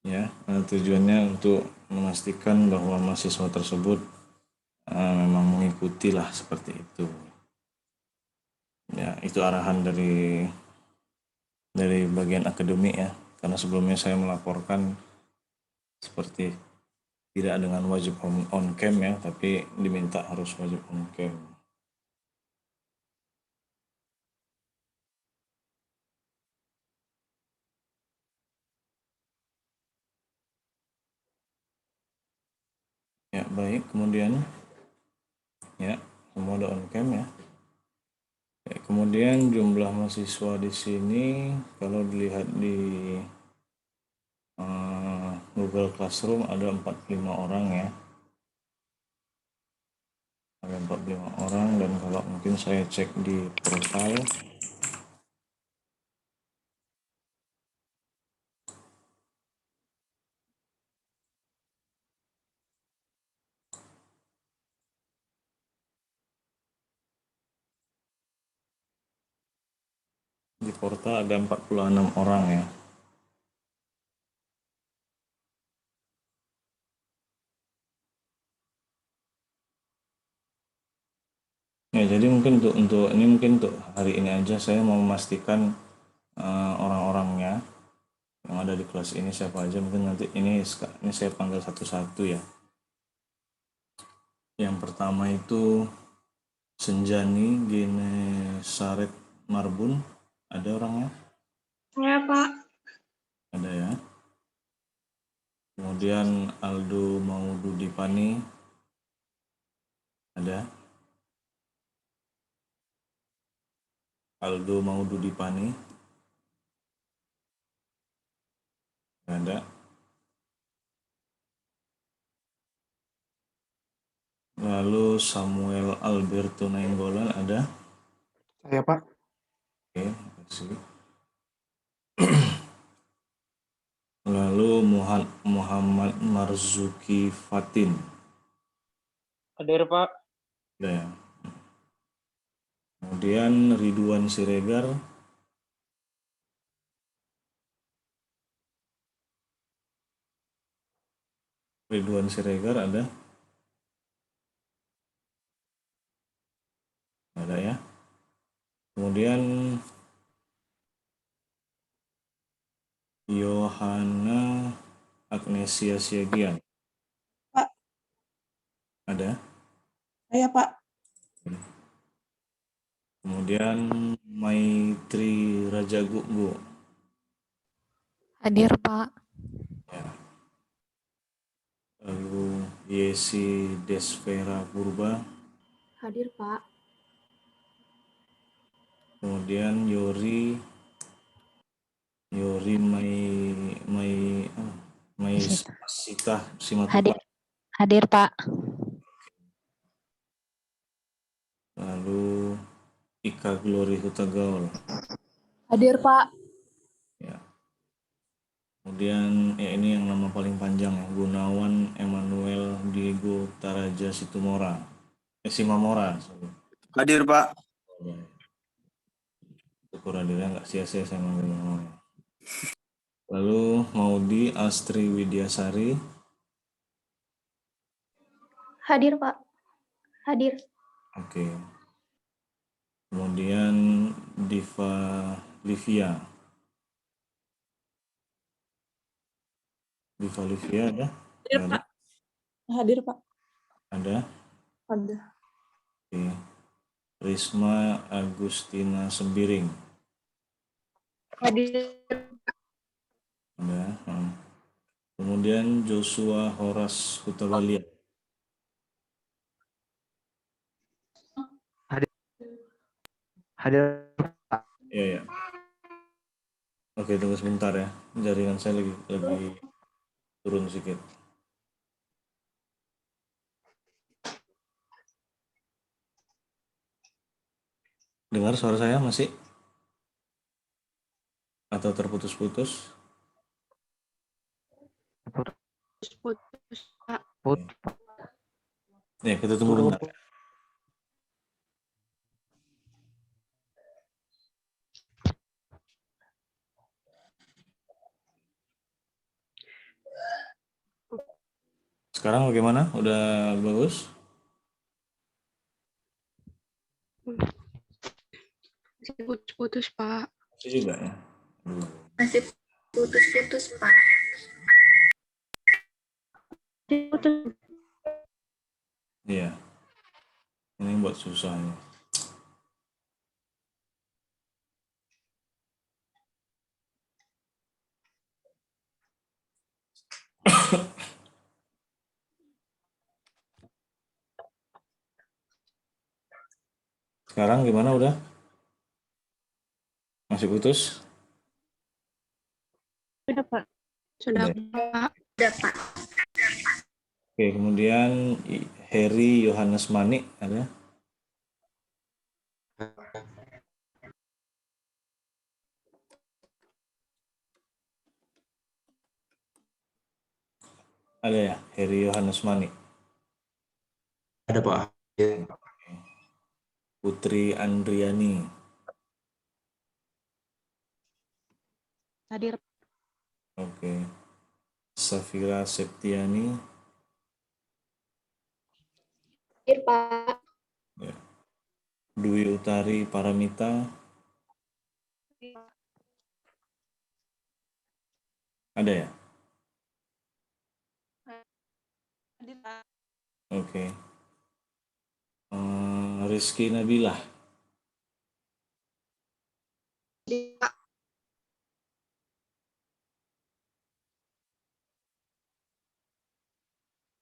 ya. Tujuannya untuk memastikan bahwa mahasiswa tersebut memang mengikuti lah seperti itu. Ya, itu arahan dari bagian akademik ya. Karena sebelumnya saya melaporkan seperti tidak dengan wajib on cam ya, tapi diminta harus wajib on cam. Ya, baik. Kemudian ya, semua udah on cam ya. Ya, kemudian jumlah mahasiswa di sini kalau dilihat di Google Classroom ada 45 orang ya. Ada 45 orang, dan kalau mungkin saya cek di profile di portal ada 46 orang ya. Ya, jadi mungkin untuk ini mungkin untuk hari ini aja saya mau memastikan orang-orangnya yang ada di kelas ini siapa aja. Mungkin nanti ini saya panggil satu-satu ya. Yang pertama itu Senjani Genesaret Marbun, ada orangnya? Ya, Pak. Ada ya. Kemudian Aldo Maududipani, ada? Aldo Maududipani, ada? Lalu Samuel Alberto Nainggolan, ada? Saya, Pak. Oke, makasih. Lalu Muhammad Marzuki Fatin, Hadir, Pak. ada ya. Kemudian Ridwan Siregar, ada? Ada ya. Kemudian Yohana Agnesia Siagian, Pak. ada? Saya, Pak. Kemudian Maitri Rajagugu, Hadir, Pak. ya. Lalu Yesi Desvera Purba, Hadir, Pak. kemudian Yori Mai Sita Simatupang, Hadir, Pak. lalu Ika Glory Hutagaul, Hadir, Pak. ya. Kemudian ya ini yang nama paling panjang ya, Gunawan Emmanuel Diego Taraja Simamora. Sorry. Hadir, Pak. Syukur hadirnya nggak sia-sia saya manggil namanya. Lalu Maudi Astri Widyasari, Hadir, Pak. Hadir. oke. Kemudian Diva Livia ada? Hadir, Nggak ada? Pak. Hadir, Pak. Ada? Ada. Oke. Risma Agustina Sembiring, Hadir. ada? Kemudian Joshua Horas Hutabalia, Hadir. ya ya. Oke, tunggu sebentar ya, jaringan saya lagi turun sedikit. Dengar suara saya masih? Atau terputus-putus? Putus, Pak. Ya, kita tunggu bentar. Sekarang bagaimana? Udah bagus? Masih putus-putus, Pak. Masih juga ya? Masih putus-putus, Pak. Putus. Iya. Ini buat susah nih. Sekarang gimana udah? Masih putus? Sudah, Pak. Sudah, Udah. Pak. Udah, Pak. Oke, kemudian Heri Yohanes Manik ada? Ada ya, Heri Yohanes Manik. Ada Pak. Putri Andriani. Hadir. Oke. Safira Septiani. Hadir, Pak. Ya. Dwi Utari Paramita. Ada ya? Hadir, Pak. Oke. Rizky Nabilah. Hadir, Pak.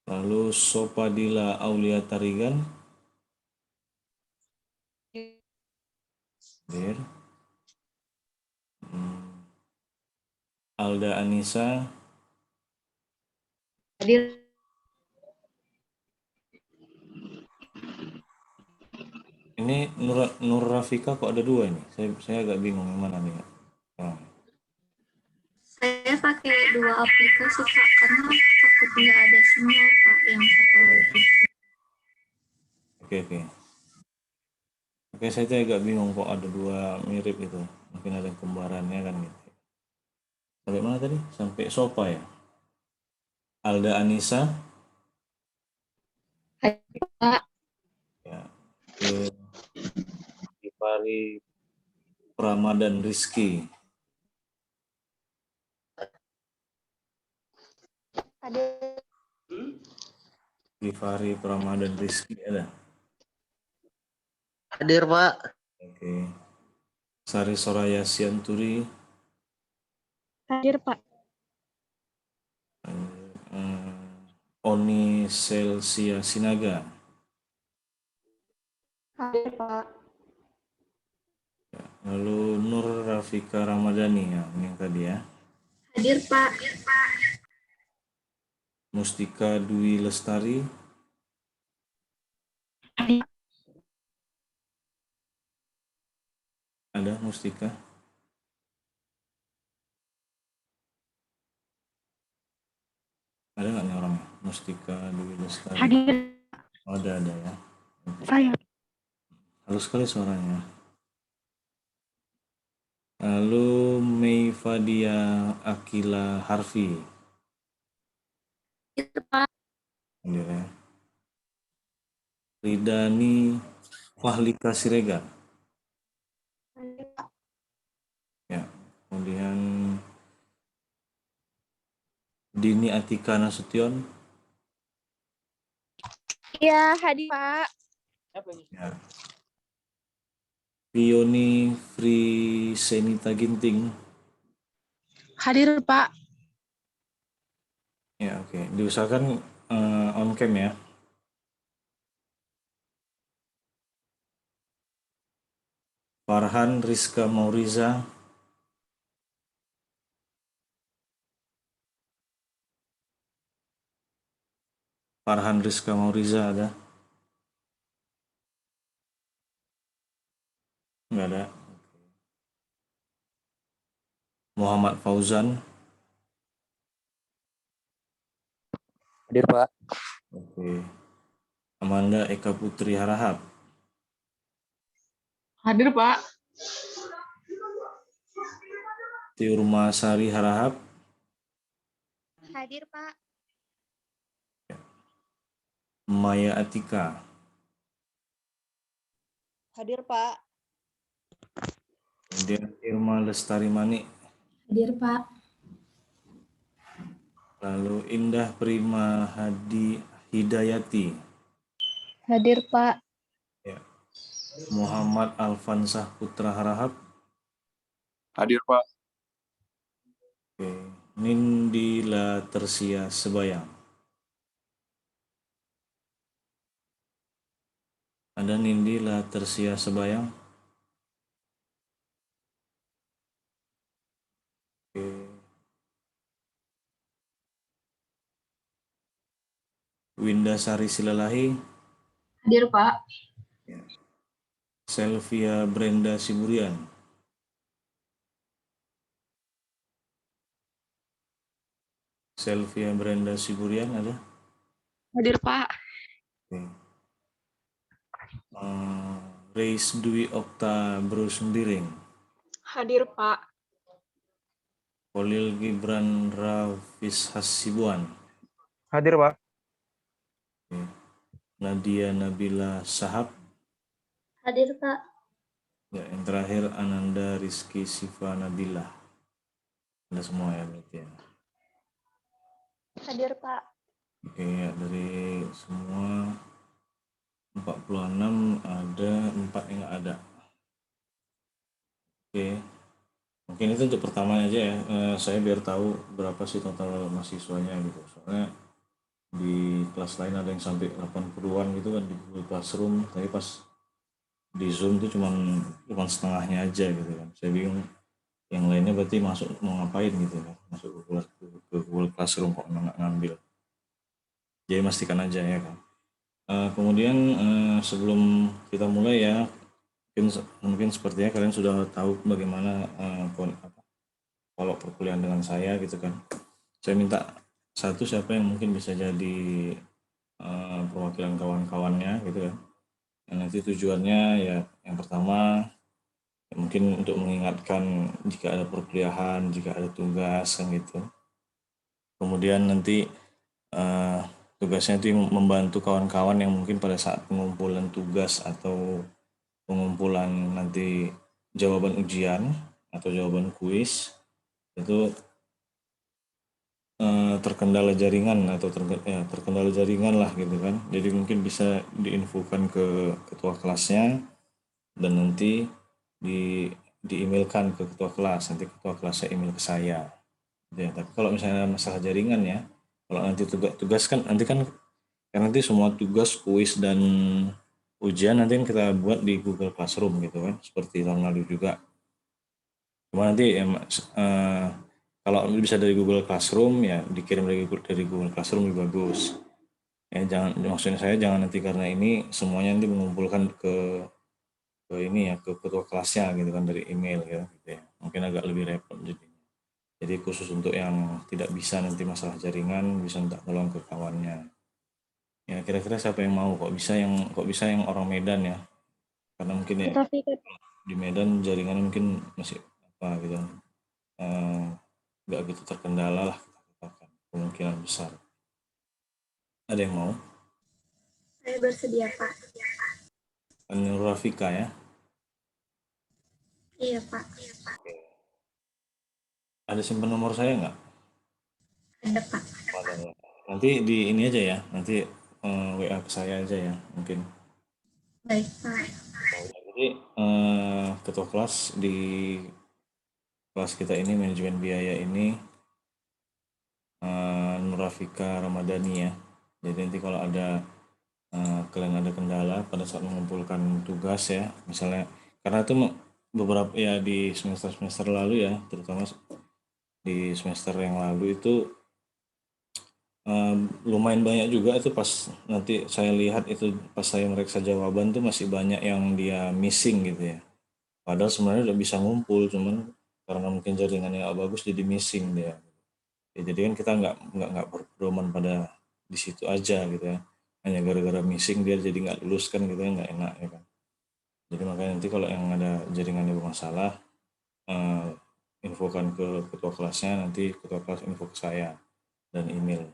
Lalu Sopadila Aulia Tarigan. Hadir. Alda Anissa. Hadir. Ini Nur Rafika kok ada dua ini? Saya agak bingung yang mana nih. Oh. Saya pakai 2 aplikasi, Pak, karena takut nggak ada sinyal, Pak, yang satu lagi. Oke. Oke, saya tuh agak bingung kok ada dua mirip itu. Mungkin ada kembarannya kan gitu. Sampai mana tadi? Sampai Sopa ya? Alda Anissa. Hadir, Pak. Ya. Gifari Ramadan Rizky. Hadir. Gifari Ramadan Rizky ada? Hadir Pak. Oke. Sari Soraya Sianturi. Hadir, Pak. Oni Selsia Sinaga. Hadir, Pak. Lalu Nur Rafika Ramadhani ya, ini yang tadi ya. Hadir, Pak. Mustika Dwi Lestari. Hadir. Ada Mustika? Ada nggak nih orangnya? Mustika Dwi Lestari. Hadir. Oh, ada ya. Saya. Halus sekali suaranya. Lalu Meifadia Akila Harfi. Hadir, Pak. Hadir ya. Ridani Fahlika Siregar. Hadir, Pak. Ya. Kemudian Dini Atika Nasution. Iya, hadir, Pak. Ya. Pioni Frisenita Ginting. Hadir, Pak. Ya, oke. Diusahakan on cam ya. Farhan Rizka Mauriza. Farhan Rizka Mauriza ada? Enggak ada. Muhammad Fauzan. Hadir Pak. Oke. Amanda Eka Putri Harahap. Hadir, Pak. Tiurma Sari Harahap. Hadir, Pak. Maya Atika. Hadir, Pak. Kemudian Irma Lestari Mani. Hadir, Pak. Lalu Indah Prima Hidayati. Hadir, Pak. Ya. Muhammad Alfansah Putra Harahap. Hadir, Pak. Oke. Nindila Tersia Sebayang. Ada Nindila Tersia Sebayang? Oke. Winda Sari Silalahi. Hadir, Pak. Ya. Selvia Brenda Siburian. Selvia Brenda Siburian ada? Hadir, Pak. Oke. Reis Dwi Okta Bruce Biring. Hadir, Pak. Polil Gibran Rafis Hasibuan. Hadir, Pak. Oke. Nadia Nabila Sahab. Hadir, Pak. Ya, yang terakhir Ananda Rizky Siva Nabila. Ada semua ya berarti ya. Hadir, Pak. Oke, ya, dari semua 46 ada 4 yang nggak ada. Oke, mungkin itu untuk pertamanya aja ya. Saya biar tahu berapa sih total mahasiswanya gitu. Soalnya di kelas lain ada yang sampai 80-an gitu kan di Google Classroom, tapi pas di Zoom tuh cuman setengahnya aja gitu kan. Saya bingung yang lainnya berarti masuk mau ngapain gitu kan. Masuk ke Google Classroom kok nggak ngambil. Jadi pastikan aja ya kan. Kemudian sebelum kita mulai ya, mungkin sepertinya kalian sudah tahu bagaimana kalau perkuliahan dengan saya gitu kan. Saya minta satu siapa yang mungkin bisa jadi perwakilan kawan-kawannya gitu kan. Nanti tujuannya ya yang pertama ya mungkin untuk mengingatkan jika ada perkuliahan, jika ada tugas kan gitu. Kemudian nanti tugasnya itu membantu kawan-kawan yang mungkin pada saat pengumpulan tugas atau pengumpulan nanti jawaban ujian atau jawaban kuis itu terkendala jaringan atau terkendala jaringan lah gitu kan. Jadi mungkin bisa diinfokan ke ketua kelasnya dan nanti di-emailkan ke ketua kelas, nanti ketua kelasnya email ke saya. Ya, tapi kalau misalnya masalah jaringan ya, kalau nanti tugas kan nanti kan karena nanti semua tugas kuis dan ujian nanti kan kita buat di Google Classroom gitu kan, seperti tahun lalu juga. Cuma nanti ya, kalau bisa dari Google Classroom ya dikirim dari Google Classroom lebih bagus. Ya jangan, maksudnya saya jangan nanti karena ini semuanya nanti mengumpulkan ke ini ya ke ketua kelasnya gitu kan dari email ya, gitu ya. Mungkin agak lebih repot jadi. Jadi khusus untuk yang tidak bisa nanti masalah jaringan bisa minta tolong ke kawannya. Ya kira-kira siapa yang mau kok bisa yang orang Medan ya. Karena mungkin ya di Medan jaringannya mungkin masih apa gitu. Nggak gitu terkendala lah kita katakan kemungkinan besar. Ada yang mau? Saya bersedia, Pak. Nur Rafika ya. Iya, Pak. Ada simpan nomor saya nggak? Ada, Pak. Ada. Nanti di ini aja ya. Nanti WA ke saya aja ya mungkin. Baik, Pak. Jadi ketua kelas di kelas kita ini manajemen biaya ini Nur Rafika Ramadhani ya. Jadi nanti kalau ada kalian ada kendala pada saat mengumpulkan tugas ya, misalnya karena itu beberapa ya di semester lalu ya, terutama di semester yang lalu itu lumayan banyak juga itu pas nanti saya lihat itu pas saya meriksa jawaban tuh masih banyak yang dia missing gitu ya. Padahal sebenarnya udah bisa ngumpul, cuman karena mungkin jaringannya nggak bagus jadi missing dia. Ya, jadi kan kita nggak berpedoman pada di situ aja gitu ya. Hanya gara-gara missing dia jadi nggak lulus kan gitu ya, nggak enak ya kan. Jadi makanya nanti kalau yang ada jaringannya bermasalah, infokan ke ketua kelasnya, nanti ketua kelas info ke saya dan email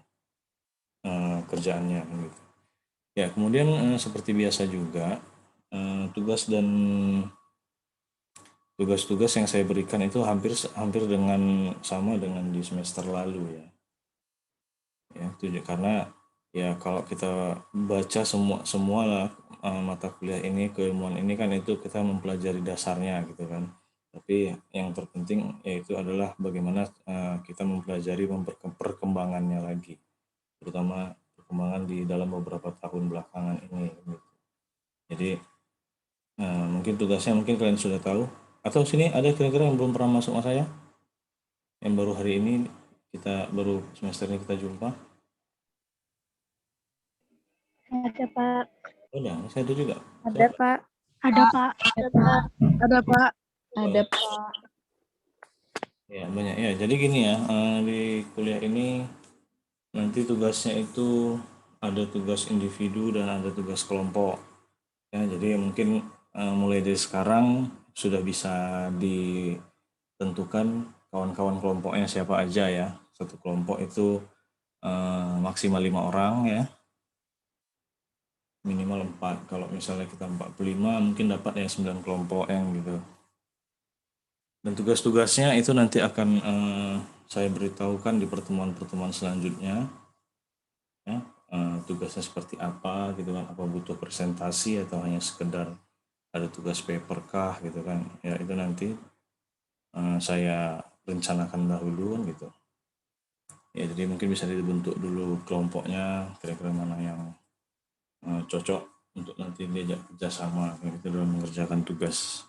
kerjaannya gitu. Ya, kemudian seperti biasa juga tugas-tugas yang saya berikan itu hampir dengan sama dengan di semester lalu ya. Ya, karena ya kalau kita baca semua lah mata kuliah ini, keilmuan ini kan itu kita mempelajari dasarnya gitu kan. Tapi yang terpenting yaitu adalah bagaimana kita mempelajari perkembangannya lagi, terutama perkembangan di dalam beberapa tahun belakangan ini. Gitu. Jadi mungkin tugasnya mungkin kalian sudah tahu. Atau sini ada kira-kira yang belum pernah masuk sama saya? Yang baru hari ini baru semester ini kita jumpa. Ada, Pak. Oh, ya, saya ada juga. Ada, Pak. Ada, Pak. Ada, Pak. Ada, Pak. Ada, Pak. Ya, banyak ya. Jadi gini ya, di kuliah ini nanti tugasnya itu ada tugas individu dan ada tugas kelompok. Ya, jadi mungkin mulai dari sekarang sudah bisa ditentukan kawan-kawan kelompoknya siapa aja ya. Satu kelompok itu maksimal 5 orang ya. Minimal 4. Kalau misalnya kita 45 mungkin dapat ya 9 kelompok yang gitu. Dan tugas-tugasnya itu nanti akan saya beritahukan di pertemuan-pertemuan selanjutnya. Ya, tugasnya seperti apa gitu kan, apa butuh presentasi atau hanya sekedar ada tugas paper kah gitu kan. Ya itu nanti saya rencanakan dahulu kan gitu. Ya jadi mungkin bisa dibentuk dulu kelompoknya, kira-kira mana yang cocok untuk nanti diajak kerjasama gitu dalam mengerjakan tugas.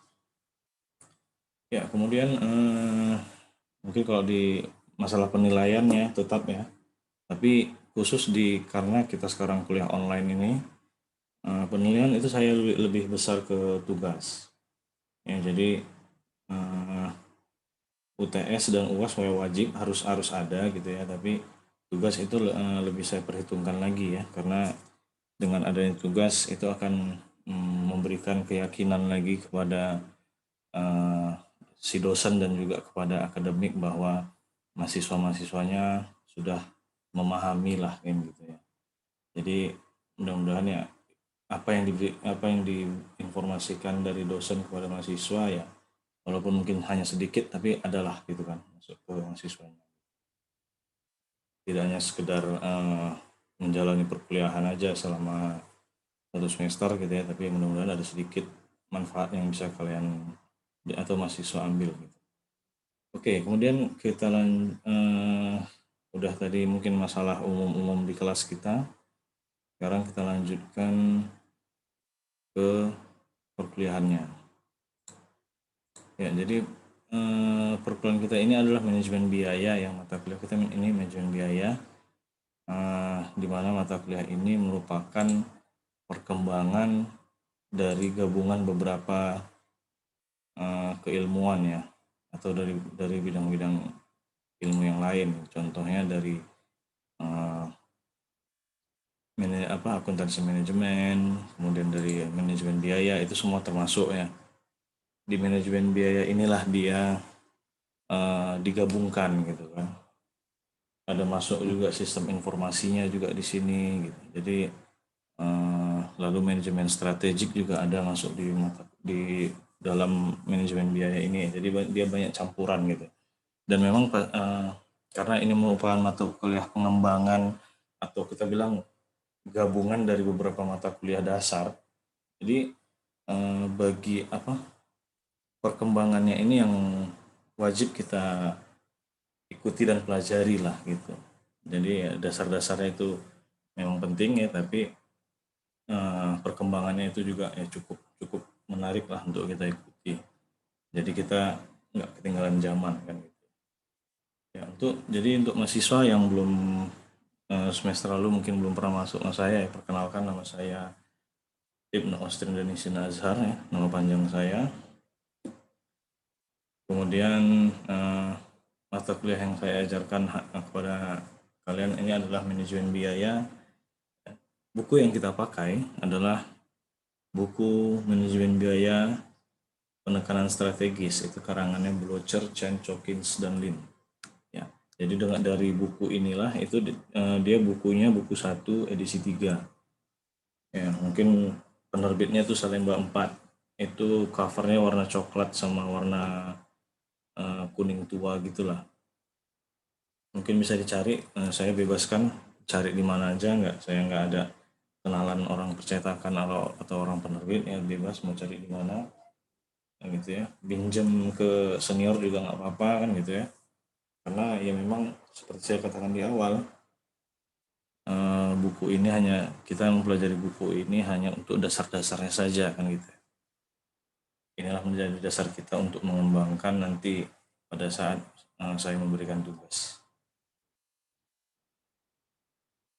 Ya, kemudian mungkin kalau di masalah penilaiannya tetap ya, tapi khusus karena kita sekarang kuliah online ini, penilaian itu saya lebih besar ke tugas. Ya, jadi UTS dan UAS wajib harus ada gitu ya, tapi tugas itu lebih saya perhitungkan lagi ya, karena dengan adanya tugas itu akan memberikan keyakinan lagi kepada si dosen dan juga kepada akademik bahwa mahasiswa-mahasiswanya sudah memahami lah kan gitu ya. Jadi mudah-mudahan ya apa yang diinformasikan dari dosen kepada mahasiswa ya, walaupun mungkin hanya sedikit tapi adalah gitu kan masuk ke mahasiswanya. Tidak hanya sekedar menjalani perkuliahan aja selama 1 semester gitu ya, tapi mudah-mudahan ada sedikit manfaat yang bisa kalian atau mahasiswa ambil gitu. Oke, kemudian kita udah tadi mungkin masalah umum-umum di kelas kita. Sekarang kita lanjutkan ke perkuliahannya. Ya, jadi perkuliahan kita ini adalah manajemen biaya, yang mata kuliah kita ini manajemen biaya, di mana mata kuliah ini merupakan perkembangan dari gabungan beberapa keilmuan ya, atau dari bidang-bidang ilmu yang lain. Contohnya dari akuntansi manajemen, kemudian dari manajemen biaya, itu semua termasuk ya. Di manajemen biaya inilah dia digabungkan gitu kan. Ada masuk juga sistem informasinya juga di sini gitu. Jadi lalu manajemen strategik juga ada masuk di dalam manajemen biaya ini. Jadi dia banyak campuran gitu. Dan memang karena ini merupakan mata kuliah pengembangan atau kita bilang gabungan dari beberapa mata kuliah dasar. Jadi bagi perkembangannya ini yang wajib kita ikuti dan pelajari lah gitu. Jadi ya, dasar-dasarnya itu memang penting ya, tapi perkembangannya itu juga ya cukup menarik lah untuk kita ikuti. Jadi kita nggak ketinggalan zaman kan gitu. Ya, untuk mahasiswa yang belum semester lalu mungkin belum pernah masuk sama saya ya, perkenalkan nama saya Ibnu Austri Indonesia Azhar ya, nama panjang saya. Kemudian mata kuliah yang saya ajarkan kepada kalian ini adalah manajemen biaya. Buku yang kita pakai adalah buku manajemen biaya penekanan strategis, itu karangannya Blocher, Chen, Chokins, dan Lin. Ya, jadi dari buku inilah itu dia buku 1 edisi 3. Ya, mungkin penerbitnya itu Salemba 4. Itu covernya warna coklat sama warna kuning tua gitulah. Mungkin bisa dicari, saya bebaskan cari di mana aja, saya nggak ada kenalan orang percetakan atau orang penerbit, ya bebas mau cari di mana, gitu ya. Pinjam ke senior juga nggak apa-apa kan gitu ya. Karena ya memang seperti saya katakan di awal, buku ini kita mempelajari buku ini hanya untuk dasar-dasarnya saja kan gitu. Inilah menjadi dasar kita untuk mengembangkan nanti pada saat saya memberikan tugas.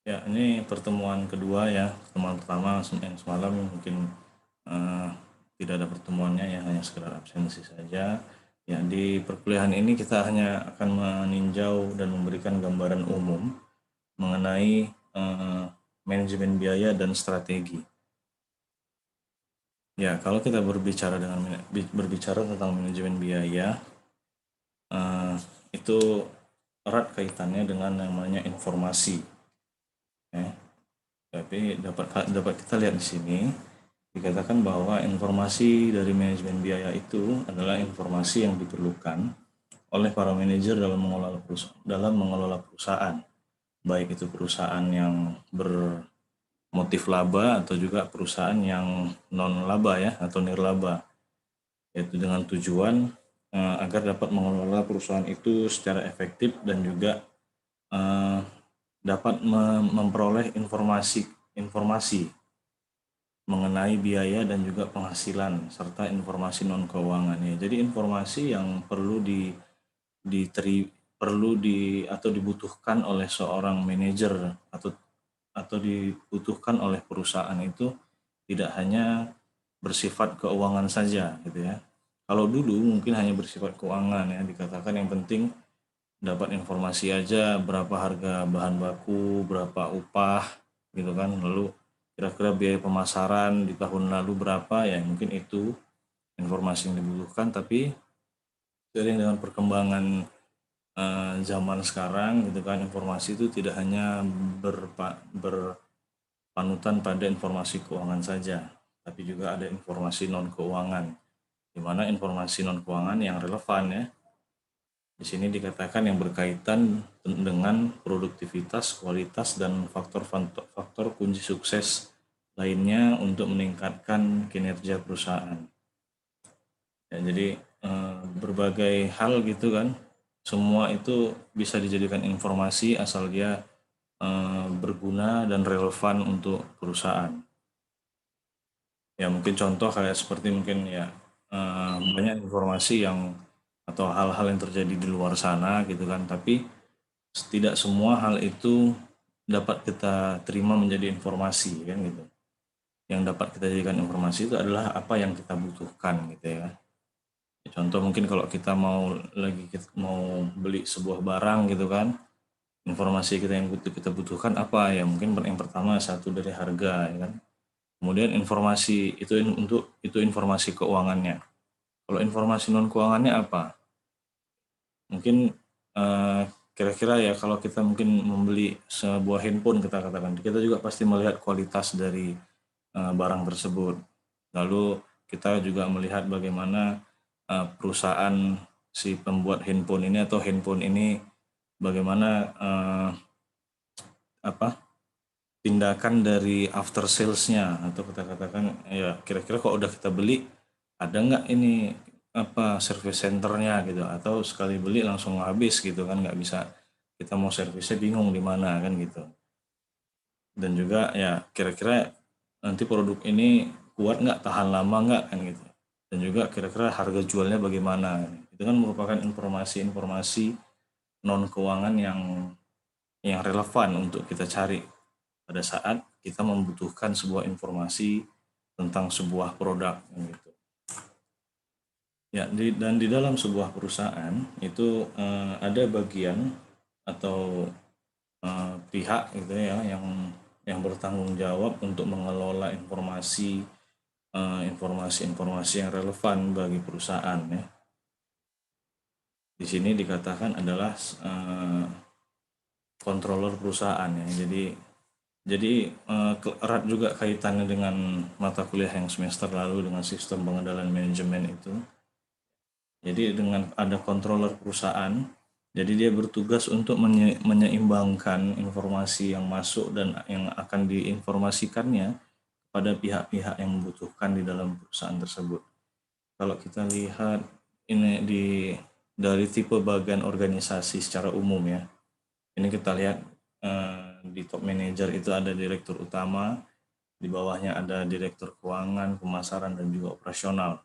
Ya, ini pertemuan kedua ya. Pertemuan pertama yang semalam mungkin tidak ada pertemuannya ya, hanya sekedar absensi saja. Ya, di perkuliahan ini kita hanya akan meninjau dan memberikan gambaran umum mengenai manajemen biaya dan strategi. Ya, kalau kita berbicara tentang manajemen biaya, itu erat kaitannya dengan namanya informasi. Ya. Tapi dapat kita lihat di sini dikatakan bahwa informasi dari manajemen biaya itu adalah informasi yang diperlukan oleh para manajer dalam mengelola perusahaan, baik itu perusahaan yang bermotif laba atau juga perusahaan yang non laba ya atau nirlaba, yaitu dengan tujuan agar dapat mengelola perusahaan itu secara efektif dan juga dapat memperoleh informasi mengenai biaya dan juga penghasilan serta informasi non keuangan ya. Jadi informasi yang atau dibutuhkan oleh seorang manajer atau dibutuhkan oleh perusahaan itu tidak hanya bersifat keuangan saja gitu ya. Kalau dulu mungkin hanya bersifat keuangan ya, dikatakan yang penting dapat informasi aja berapa harga bahan baku, berapa upah gitu kan, lalu kira-kira biaya pemasaran di tahun lalu berapa ya, mungkin itu informasi yang dibutuhkan. Tapi seiring dengan perkembangan zaman sekarang gitu kan, informasi itu tidak hanya berpanutan pada informasi keuangan saja, tapi juga ada informasi non keuangan, di mana informasi non keuangan yang relevan ya. Di sini dikatakan yang berkaitan dengan produktivitas, kualitas, dan faktor kunci sukses lainnya untuk meningkatkan kinerja perusahaan. Ya, jadi berbagai hal gitu kan, semua itu bisa dijadikan informasi asal dia berguna dan relevan untuk perusahaan. Ya mungkin contoh kayak seperti mungkin ya banyak informasi atau hal-hal yang terjadi di luar sana gitu kan, tapi tidak semua hal itu dapat kita terima menjadi informasi kan gitu. Yang dapat kita jadikan informasi itu adalah apa yang kita butuhkan gitu ya. Contoh mungkin kalau kita mau beli sebuah barang gitu kan, informasi yang kita butuhkan apa ya, mungkin yang pertama satu dari harga ya kan. Kemudian informasi itu informasi keuangannya. Kalau informasi non keuangannya apa? Mungkin kira-kira ya kalau kita mungkin membeli sebuah handphone, kita katakan, kita juga pasti melihat kualitas dari barang tersebut. Lalu kita juga melihat bagaimana perusahaan si pembuat handphone ini atau handphone ini bagaimana tindakan dari after sales-nya, atau kita katakan ya kira-kira kalau udah kita beli ada nggak ini service centernya gitu, atau sekali beli langsung habis gitu kan, nggak bisa, kita mau servisnya bingung di mana kan gitu. Dan juga ya kira-kira nanti produk ini kuat nggak, tahan lama nggak kan gitu. Dan juga kira-kira harga jualnya bagaimana. Itu kan merupakan informasi-informasi non keuangan yang relevan untuk kita cari pada saat kita membutuhkan sebuah informasi tentang sebuah produk gitu. Ya, dan di dalam sebuah perusahaan itu ada bagian atau pihak gitu ya yang bertanggung jawab untuk mengelola informasi yang relevan bagi perusahaan ya. Di sini dikatakan adalah controller perusahaan ya. Jadi Jadi erat juga kaitannya dengan mata kuliah yang semester lalu dengan sistem pengendalian manajemen itu. Jadi dengan ada controller perusahaan, jadi dia bertugas untuk menyeimbangkan informasi yang masuk dan yang akan diinformasikannya pada pihak-pihak yang membutuhkan di dalam perusahaan tersebut. Kalau kita lihat ini dari tipe bagian organisasi secara umum ya, ini kita lihat di top manager itu ada direktur utama, di bawahnya ada direktur keuangan, pemasaran, dan juga operasional.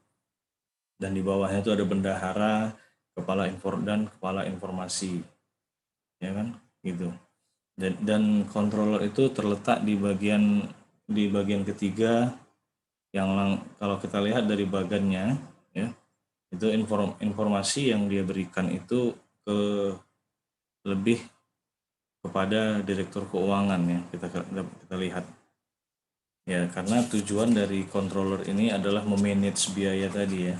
Dan di bawahnya itu ada bendahara, kepala informasi, ya kan, gitu. Dan controller itu terletak di bagian ketiga yang kalau kita lihat dari bagannya, ya, itu informasi yang dia berikan itu lebih kepada direktur keuangan ya, kita lihat. Ya, karena tujuan dari controller ini adalah memanage biaya tadi ya.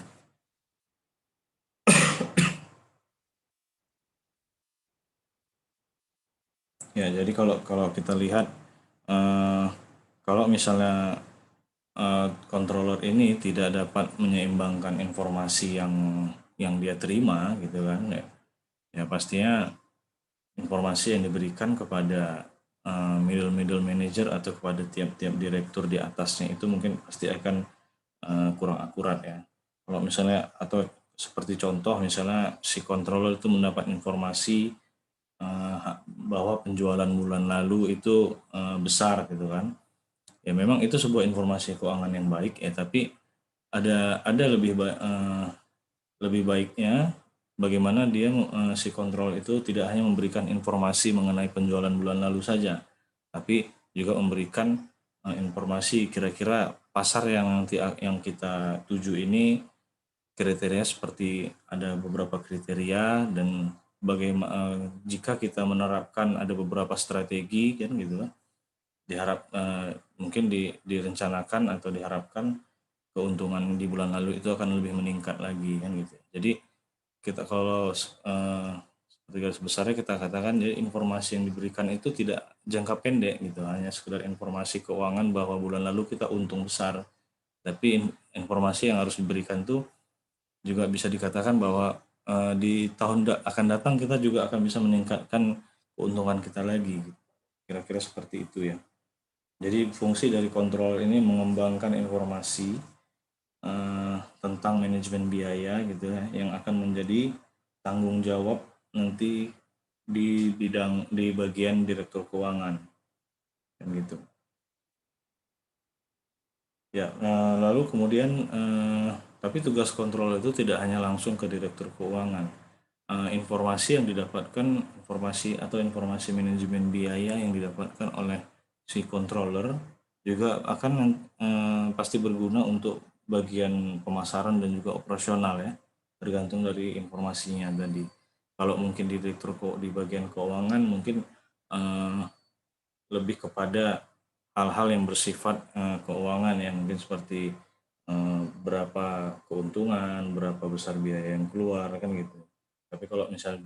Ya, jadi kalau kita lihat kalau misalnya controller ini tidak dapat menyeimbangkan informasi yang dia terima gitu kan ya, ya pastinya informasi yang diberikan kepada middle manager atau kepada tiap-tiap direktur di atasnya itu mungkin pasti akan kurang akurat ya. Kalau misalnya atau seperti contoh misalnya si controller itu mendapat informasi bahwa penjualan bulan lalu itu besar gitu kan. Ya memang itu sebuah informasi keuangan yang baik ya, tapi ada lebih baiknya bagaimana dia si kontrol itu tidak hanya memberikan informasi mengenai penjualan bulan lalu saja, tapi juga memberikan informasi kira-kira pasar yang nanti yang kita tuju ini kriteria seperti ada beberapa kriteria dan bagaimana jika kita menerapkan ada beberapa strategi kan gitu lah, mungkin direncanakan atau diharapkan keuntungan di bulan lalu itu akan lebih meningkat lagi kan gitu. Jadi kita kalau seperti garis besarnya kita katakan jadi informasi yang diberikan itu tidak jangka pendek gitu, hanya sekedar informasi keuangan bahwa bulan lalu kita untung besar, tapi informasi yang harus diberikan tuh juga bisa dikatakan bahwa di tahun akan datang kita juga akan bisa meningkatkan keuntungan kita lagi gitu. Kira-kira seperti itu ya. Jadi fungsi dari kontrol ini mengembangkan informasi tentang manajemen biaya gitu ya, yang akan menjadi tanggung jawab nanti di bagian direktur keuangan kan gitu. Ya, lalu kemudian tapi tugas kontrol itu tidak hanya langsung ke direktur keuangan. Informasi yang didapatkan, informasi manajemen biaya yang didapatkan oleh si controller juga akan pasti berguna untuk bagian pemasaran dan juga operasional ya, tergantung dari informasinya tadi. Kalau mungkin di bagian keuangan mungkin eh, lebih kepada hal-hal yang bersifat keuangan ya, mungkin seperti berapa keuntungan, berapa besar biaya yang keluar kan gitu. Tapi kalau misalnya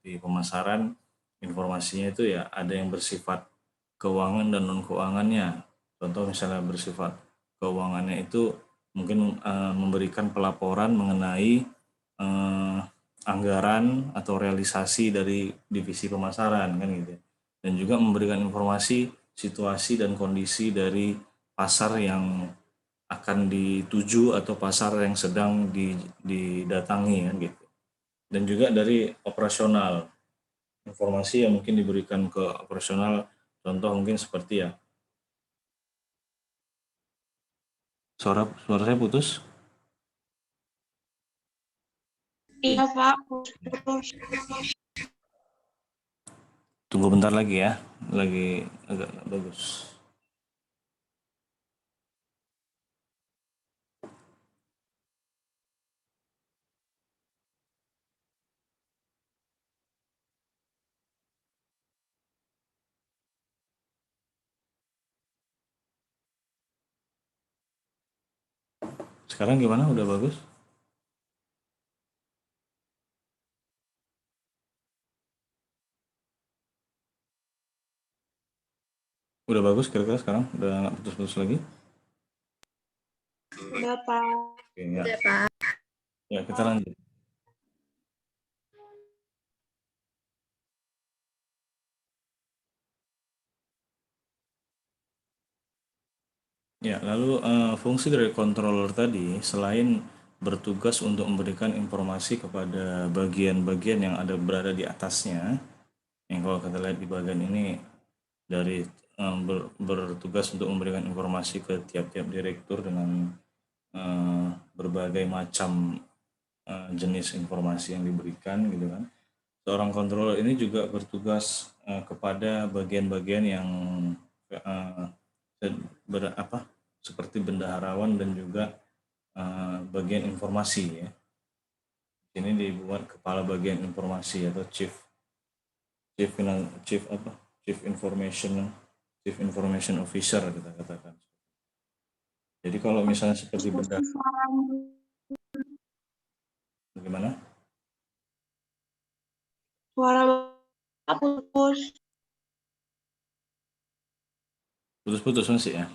di pemasaran, informasinya itu ya ada yang bersifat keuangan dan non keuangannya. Contoh misalnya bersifat keuangannya itu mungkin memberikan pelaporan mengenai anggaran atau realisasi dari divisi pemasaran kan gitu. Dan juga memberikan informasi situasi dan kondisi dari pasar yang akan dituju atau pasar yang sedang didatangi kan gitu. Dan juga dari operasional, informasi yang mungkin diberikan ke operasional, contoh mungkin seperti ya, suara saya putus. Iya Pak. Tunggu bentar lagi ya, lagi agak bagus. Sekarang gimana? Udah bagus? Udah bagus kira-kira sekarang? Udah nggak putus-putus lagi? Udah, Pak. Oke, ya. Udah, Pak. Ya, kita lanjut. Ya, lalu fungsi dari controller tadi selain bertugas untuk memberikan informasi kepada bagian-bagian yang ada berada di atasnya, yang kalau kita lihat di bagian ini dari bertugas untuk memberikan informasi ke tiap-tiap direktur dengan berbagai macam jenis informasi yang diberikan gitu kan. Seorang controller ini juga bertugas kepada bagian-bagian yang uh, seperti bendaharawan dan juga bagian informasi ya. Ini dibuat kepala bagian informasi atau chief information officer kita katakan. Jadi kalau misalnya seperti bagaimana? Suara putus. Putus-putus masih ya.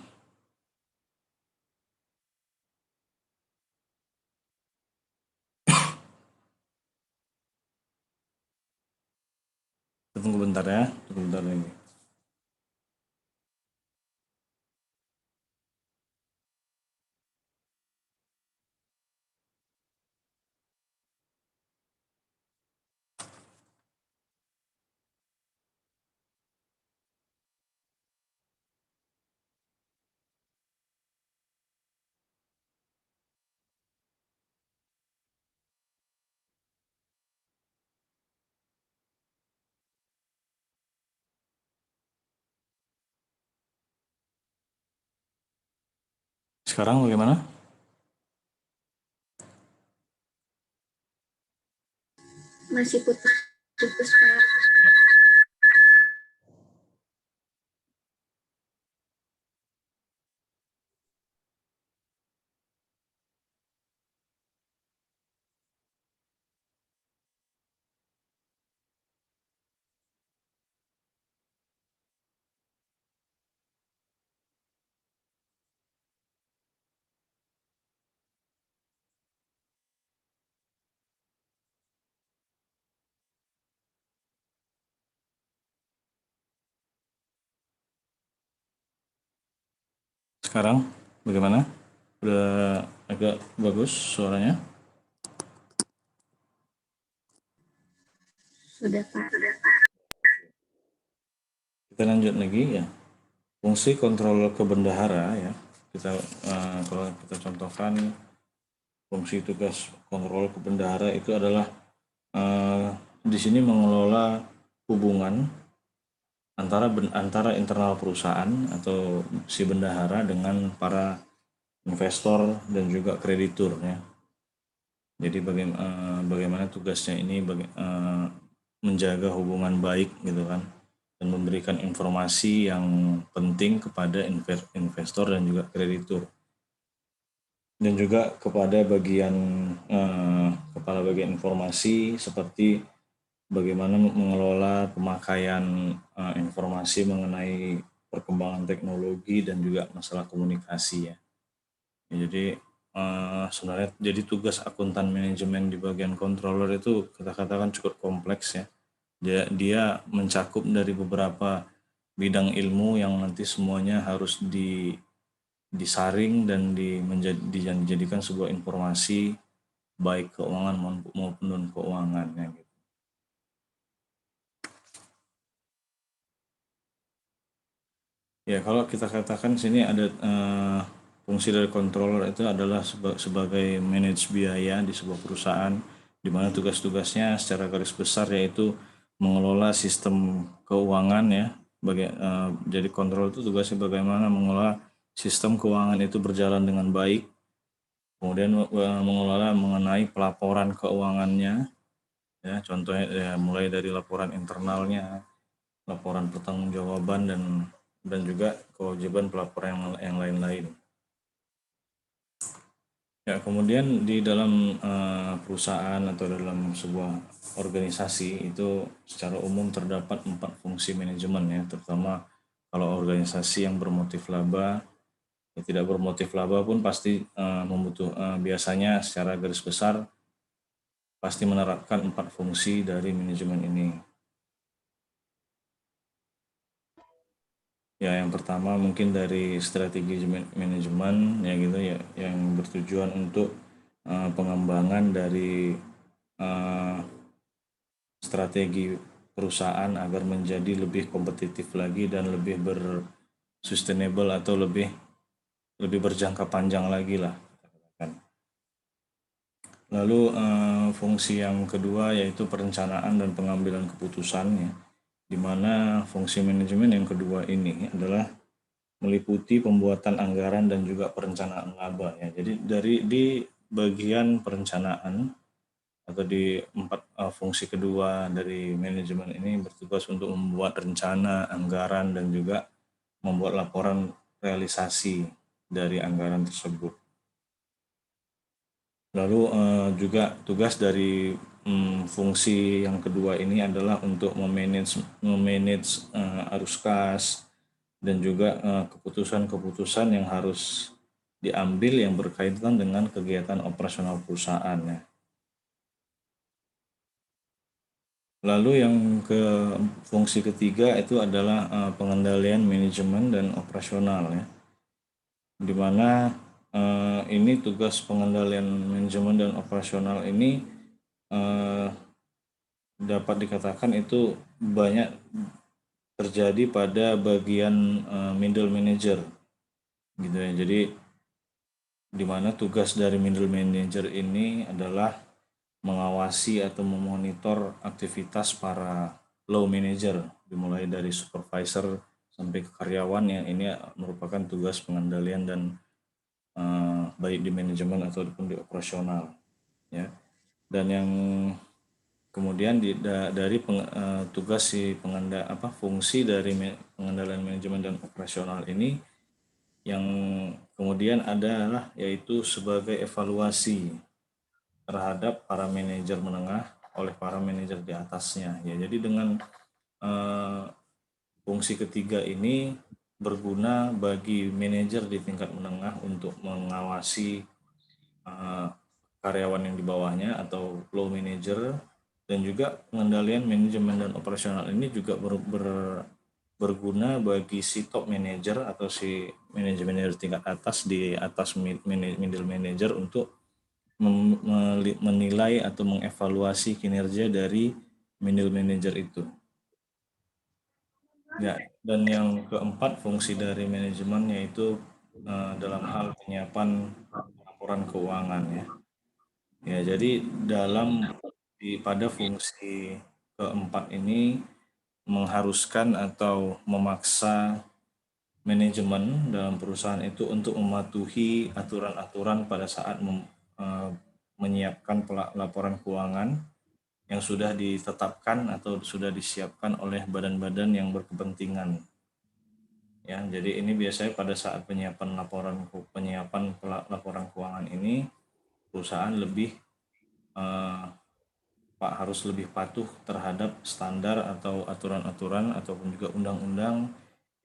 Tunggu bentar ya, tunggu bentar lagi. Sekarang bagaimana? Masih putus-putus, Pak. Sekarang bagaimana? Udah agak bagus suaranya? Sudah, Pak. Kita lanjut lagi ya. Fungsi controller ke bendahara ya. Kita kalau kita contohkan fungsi tugas kontrol ke bendahara itu adalah di sini mengelola hubungan antara internal perusahaan atau si bendahara dengan para investor dan juga kreditur ya. Jadi bagaimana tugasnya ini menjaga hubungan baik gitu kan dan memberikan informasi yang penting kepada investor dan juga kreditur dan juga kepada kepala bagian informasi seperti bagaimana mengelola pemakaian informasi mengenai perkembangan teknologi dan juga masalah komunikasi ya. Jadi sebenarnya jadi tugas akuntan manajemen di bagian controller itu kita katakan cukup kompleks ya. Dia mencakup dari beberapa bidang ilmu yang nanti semuanya harus disaring dan dijadikan sebuah informasi baik keuangan maupun non keuangan ya gitu. Ya kalau kita katakan sini ada fungsi dari controller itu adalah sebagai manage biaya di sebuah perusahaan di mana tugas-tugasnya secara garis besar yaitu mengelola sistem keuangan ya. Jadi controller itu tugasnya bagaimana mengelola sistem keuangan itu berjalan dengan baik. Kemudian mengelola mengenai pelaporan keuangannya ya, contohnya ya, mulai dari laporan internalnya, laporan pertanggungjawaban dan juga kewajiban pelaporan yang lain-lain. Ya, kemudian di dalam perusahaan atau dalam sebuah organisasi itu secara umum terdapat 4 fungsi manajemen ya, terutama Kalau organisasi yang bermotif laba, ya tidak bermotif laba pun pasti biasanya secara garis besar pasti menerapkan 4 fungsi dari manajemen ini. Ya, yang pertama mungkin dari strategi manajemen ya gitu ya, yang bertujuan untuk pengembangan dari strategi perusahaan agar menjadi lebih kompetitif lagi dan lebih sustainable atau lebih berjangka panjang lagi lah. Lalu fungsi yang kedua yaitu perencanaan dan pengambilan keputusannya, di mana fungsi manajemen yang kedua ini adalah meliputi pembuatan anggaran dan juga perencanaan laba ya. Jadi di bagian perencanaan atau di 4 fungsi kedua dari manajemen ini bertugas untuk membuat rencana, anggaran, dan juga membuat laporan realisasi dari anggaran tersebut. Lalu juga tugas dari fungsi yang kedua ini adalah untuk memanage arus kas dan juga keputusan-keputusan yang harus diambil yang berkaitan dengan kegiatan operasional perusahaan ya. Lalu yang fungsi ketiga itu adalah pengendalian manajemen dan operasional ya, di mana ini tugas pengendalian manajemen dan operasional ini dapat dikatakan itu banyak terjadi pada bagian middle manager gitu ya. Jadi di mana tugas dari middle manager ini adalah mengawasi atau memonitor aktivitas para low manager, dimulai dari supervisor sampai ke karyawan yang ini merupakan tugas pengendalian dan baik di manajemen ataupun di operasional ya. Dan yang kemudian dari tugas fungsi dari pengendalian manajemen dan operasional ini yang kemudian adalah yaitu sebagai evaluasi terhadap para manajer menengah oleh para manajer di atasnya ya. Jadi dengan fungsi ketiga ini berguna bagi manajer di tingkat menengah untuk mengawasi karyawan yang di bawahnya atau low manager, dan juga pengendalian manajemen dan operasional ini juga berguna bagi si top manager atau si manajer tingkat atas di atas middle manager untuk menilai atau mengevaluasi kinerja dari middle manager itu. Ya, dan yang keempat fungsi dari manajemen yaitu dalam hal penyiapan laporan keuangan ya. Ya, jadi pada fungsi keempat ini mengharuskan atau memaksa manajemen dalam perusahaan itu untuk mematuhi aturan-aturan pada saat menyiapkan laporan keuangan yang sudah ditetapkan atau sudah disiapkan oleh badan-badan yang berkepentingan. Ya, jadi ini biasanya pada saat penyiapan laporan keuangan ini perusahaan harus lebih patuh terhadap standar atau aturan-aturan ataupun juga undang-undang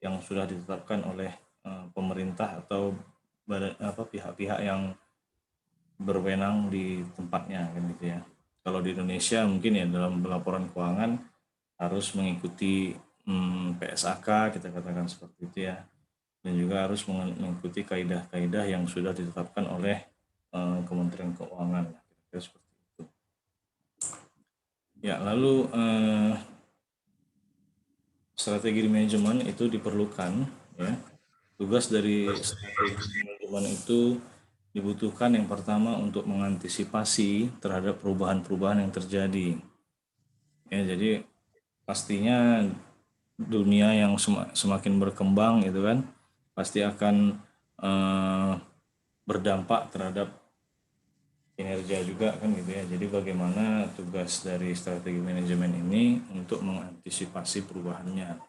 yang sudah ditetapkan oleh pemerintah atau pihak-pihak yang berwenang di tempatnya kan gitu ya. Kalau di Indonesia mungkin ya dalam laporan keuangan harus mengikuti PSAK, kita katakan seperti itu ya, dan juga harus mengikuti kaidah-kaidah yang sudah ditetapkan oleh Kementerian Keuangan, kira-kira seperti itu. Ya, lalu strategi manajemen itu diperlukan ya. Tugas dari strategi manajemen itu dibutuhkan yang pertama untuk mengantisipasi terhadap perubahan-perubahan yang terjadi. Ya, jadi pastinya dunia yang semakin berkembang itu kan pasti akan berdampak terhadap kinerja juga kan gitu ya. Jadi bagaimana tugas dari strategi manajemen ini untuk mengantisipasi perubahannya.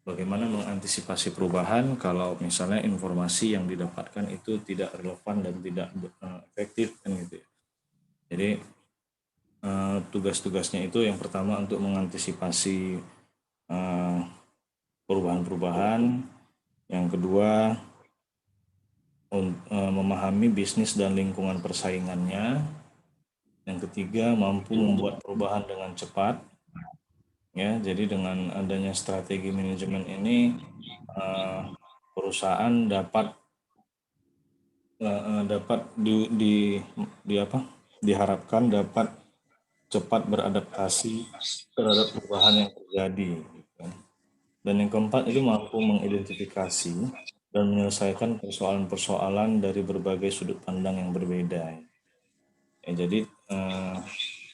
Bagaimana mengantisipasi perubahan kalau misalnya informasi yang didapatkan itu tidak relevan dan tidak efektif kan gitu ya. Jadi tugas-tugasnya itu yang pertama untuk mengantisipasi perubahan-perubahan. Yang kedua, memahami bisnis dan lingkungan persaingannya. Yang ketiga, mampu membuat perubahan dengan cepat. Ya, jadi dengan adanya strategi manajemen ini, perusahaan dapat diharapkan dapat cepat beradaptasi terhadap perubahan yang terjadi. Gitu. Dan yang keempat, itu mampu mengidentifikasi dan menyelesaikan persoalan-persoalan dari berbagai sudut pandang yang berbeda. Ya, jadi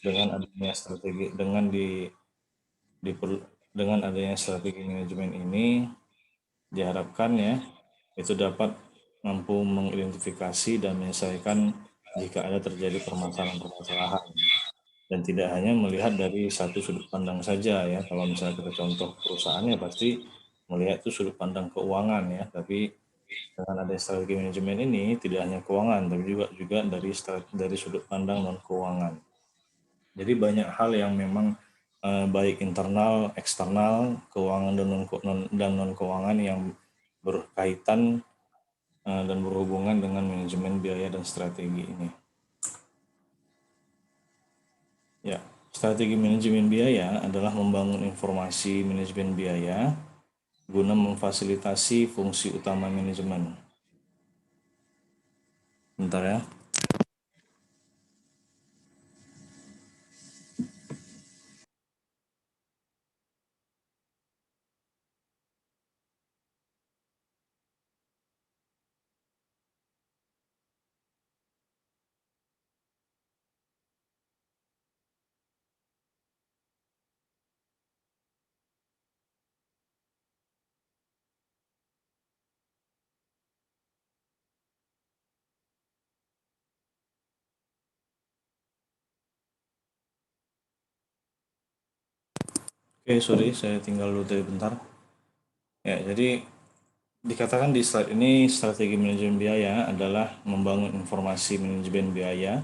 dengan adanya strategi dengan adanya strategi manajemen ini diharapkan ya itu dapat mampu mengidentifikasi dan menyelesaikan jika ada terjadi permasalahan-permasalahan, dan tidak hanya melihat dari satu sudut pandang saja ya. Kalau misalnya kita contoh perusahaan ya pasti melihat itu sudut pandang keuangan ya, tapi dengan ada strategi manajemen ini tidak hanya keuangan tapi juga dari sudut pandang non keuangan. Jadi banyak hal yang memang baik internal, eksternal, keuangan dan non keuangan yang berkaitan dan berhubungan dengan manajemen biaya dan strategi ini. Ya, strategi manajemen biaya adalah membangun informasi manajemen biaya guna memfasilitasi fungsi utama manajemen. Bentar ya. Oke, sorry, saya tinggal dulu tadi bentar. Ya, jadi dikatakan di slide ini strategi manajemen biaya adalah membangun informasi manajemen biaya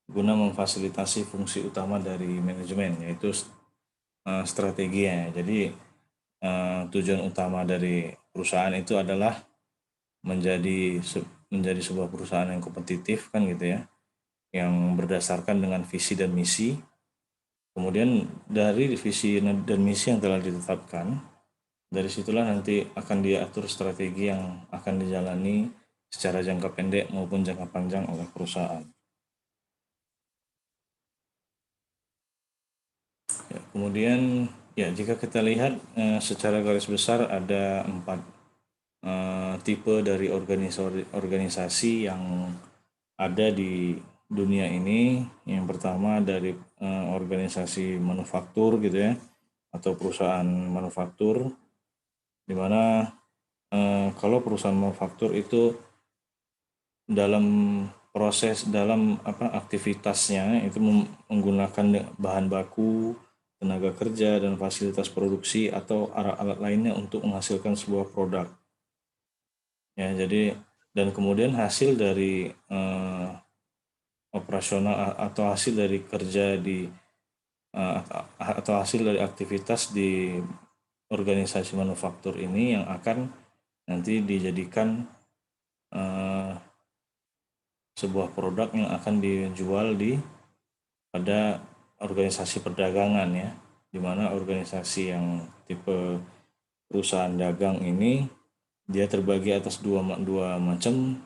guna memfasilitasi fungsi utama dari manajemen, yaitu strateginya. Jadi tujuan utama dari perusahaan itu adalah menjadi sebuah perusahaan yang kompetitif kan gitu ya, yang berdasarkan dengan visi dan misi. Kemudian dari visi dan misi yang telah ditetapkan, dari situlah nanti akan diatur strategi yang akan dijalani secara jangka pendek maupun jangka panjang oleh perusahaan. Ya, kemudian ya jika kita lihat secara garis besar ada 4 tipe dari organisasi yang ada di dunia ini. Yang pertama dari organisasi manufaktur gitu ya, atau perusahaan manufaktur, di mana kalau perusahaan manufaktur itu dalam aktivitasnya itu menggunakan bahan baku, tenaga kerja, dan fasilitas produksi atau alat-alat lainnya untuk menghasilkan sebuah produk. Ya, jadi dan kemudian hasil dari operasional atau hasil dari kerja atau hasil dari aktivitas di organisasi manufaktur ini yang akan nanti dijadikan sebuah produk yang akan dijual pada organisasi perdagangan ya, di mana organisasi yang tipe perusahaan dagang ini dia terbagi atas dua macam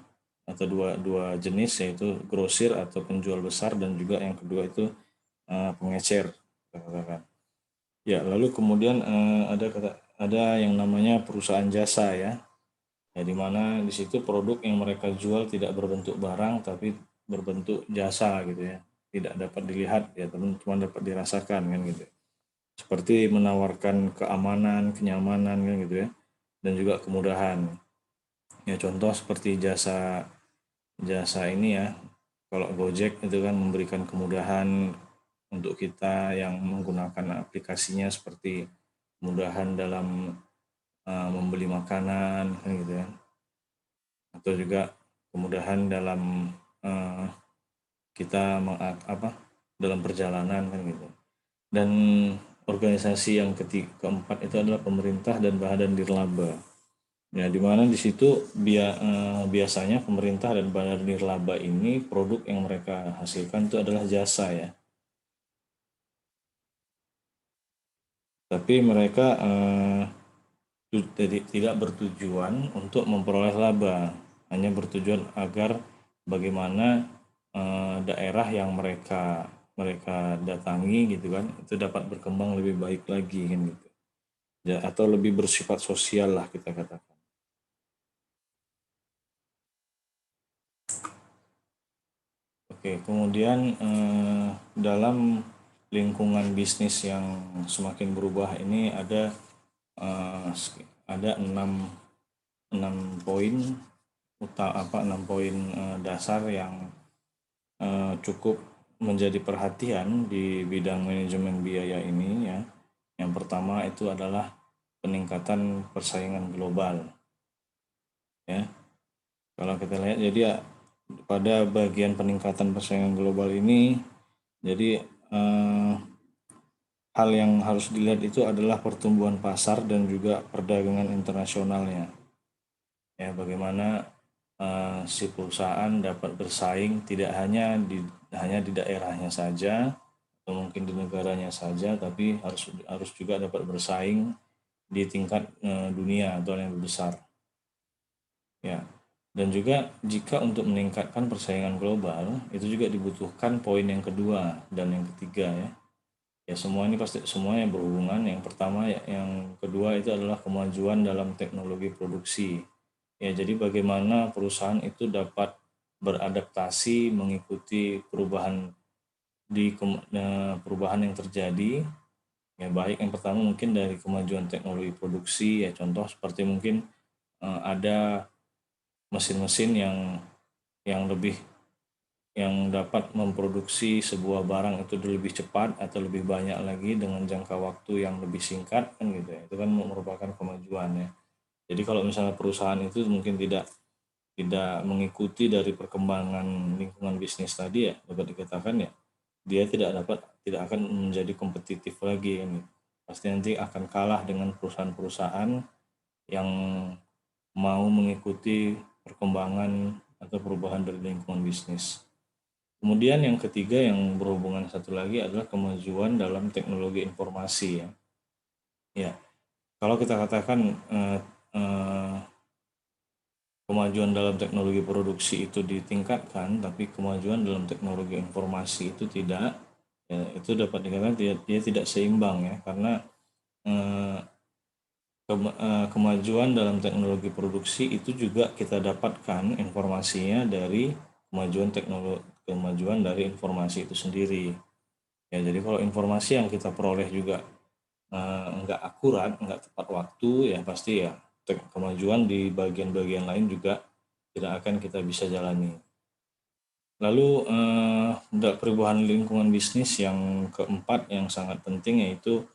atau dua jenis, yaitu grosir atau penjual besar, dan juga yang kedua itu pengecer. Ya, lalu kemudian ada yang namanya perusahaan jasa ya. Ya, di mana di situ produk yang mereka jual tidak berbentuk barang tapi berbentuk jasa gitu ya. Tidak dapat dilihat ya, teman cuma dapat dirasakan kan gitu. Seperti menawarkan keamanan, kenyamanan kan gitu ya. Dan juga kemudahan. Ya, contoh seperti jasa ini ya. Kalau Gojek itu kan memberikan kemudahan untuk kita yang menggunakan aplikasinya, seperti kemudahan dalam membeli makanan kan gitu ya, atau juga kemudahan dalam kita dalam perjalanan kan gitu. Dan organisasi yang keempat itu adalah pemerintah dan badan nirlaba. Ya, di mana di situ biasanya pemerintah dan badan nirlaba ini produk yang mereka hasilkan itu adalah jasa ya. Tapi mereka tidak bertujuan untuk memperoleh laba, hanya bertujuan agar bagaimana daerah yang mereka datangi gitu kan, itu dapat berkembang lebih baik lagi kan gitu. Ya, atau lebih bersifat sosial lah kita katakan. Oke, kemudian dalam lingkungan bisnis yang semakin berubah ini ada eh, ada enam poin enam poin dasar yang cukup menjadi perhatian di bidang manajemen biaya ini ya. Yang pertama itu adalah peningkatan persaingan global ya. Kalau kita lihat jadi ya, pada bagian peningkatan persaingan global ini jadi hal yang harus dilihat itu adalah pertumbuhan pasar dan juga perdagangan internasionalnya. Ya, bagaimana si perusahaan dapat bersaing tidak hanya di daerahnya saja atau mungkin di negaranya saja, tapi harus juga dapat bersaing di tingkat dunia atau yang lebih besar. Ya. Dan juga jika untuk meningkatkan persaingan global itu juga dibutuhkan poin yang kedua dan yang ketiga ya. Ya semua ini pasti semuanya berhubungan. Yang pertama yang kedua itu adalah kemajuan dalam teknologi produksi. Ya, jadi bagaimana perusahaan itu dapat beradaptasi mengikuti perubahan yang terjadi. Ya, baik yang pertama mungkin dari kemajuan teknologi produksi ya, contoh seperti mungkin ada mesin-mesin yang dapat memproduksi sebuah barang itu lebih cepat atau lebih banyak lagi dengan jangka waktu yang lebih singkat kan gitu ya. Itu kan merupakan kemajuan ya. Jadi kalau misalnya perusahaan itu mungkin tidak mengikuti dari perkembangan lingkungan bisnis tadi ya, dapat dikatakan ya dia tidak akan menjadi kompetitif lagi kan gitu. Pasti nanti akan kalah dengan perusahaan-perusahaan yang mau mengikuti perkembangan atau perubahan dari lingkungan bisnis. Kemudian yang ketiga yang berhubungan satu lagi adalah kemajuan dalam teknologi informasi ya. Ya, kalau kita katakan kemajuan dalam teknologi produksi itu ditingkatkan, tapi kemajuan dalam teknologi informasi itu tidak, ya, itu dapat dikatakan dia tidak seimbang ya, karena kemajuan dalam teknologi produksi itu juga kita dapatkan informasinya dari kemajuan dari informasi itu sendiri. Ya, jadi kalau informasi yang kita peroleh juga nggak akurat, nggak tepat waktu, ya pasti ya kemajuan di bagian-bagian lain juga tidak akan kita bisa jalani. Lalu perubahan lingkungan bisnis yang keempat yang sangat penting yaitu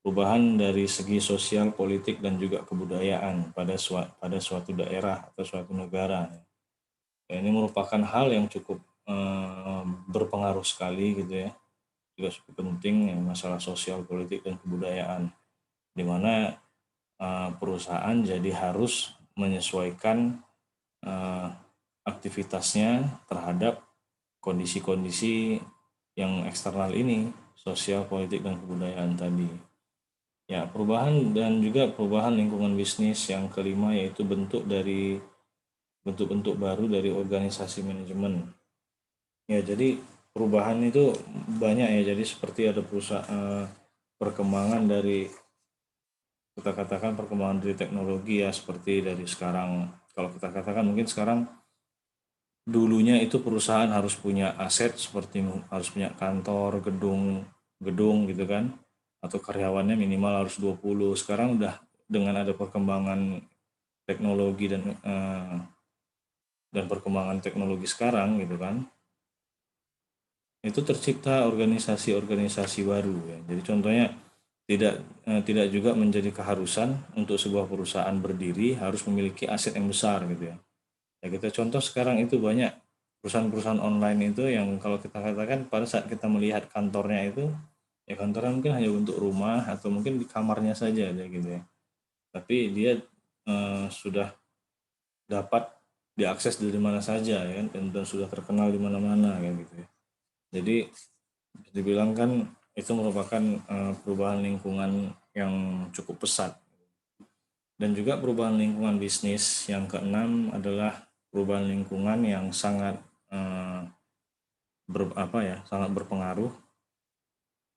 perubahan dari segi sosial, politik, dan juga kebudayaan pada suatu daerah atau suatu negara. Ya, ini merupakan hal yang cukup berpengaruh sekali gitu ya, juga cukup penting ya, masalah sosial, politik, dan kebudayaan, di mana perusahaan jadi harus menyesuaikan aktivitasnya terhadap kondisi-kondisi yang eksternal ini, sosial, politik, dan kebudayaan tadi. Ya, perubahan dan juga perubahan lingkungan bisnis yang kelima yaitu bentuk-bentuk baru dari organisasi manajemen. Ya, jadi perubahan itu banyak ya. Jadi seperti ada perkembangan dari kita katakan perkembangan dari teknologi ya, seperti dari sekarang kalau kita katakan mungkin sekarang dulunya itu perusahaan harus punya aset seperti harus punya kantor, gedung gitu kan, atau karyawannya minimal harus 20. Sekarang udah dengan ada perkembangan teknologi dan perkembangan teknologi sekarang gitu kan, itu tercipta organisasi-organisasi baru ya. Jadi contohnya tidak juga menjadi keharusan untuk sebuah perusahaan berdiri harus memiliki aset yang besar gitu ya. Ya kita contoh sekarang itu banyak perusahaan-perusahaan online itu yang kalau kita katakan pada saat kita melihat kantornya itu Ya kantornya mungkin hanya untuk rumah atau mungkin di kamarnya saja ada gitu ya. Tapi dia sudah dapat diakses dari mana saja ya kan, dan sudah terkenal di mana-mana kayak gitu ya. Jadi bisa dibilang kan itu merupakan perubahan lingkungan yang cukup pesat. Dan juga perubahan lingkungan bisnis yang keenam adalah perubahan lingkungan yang sangat sangat berpengaruh,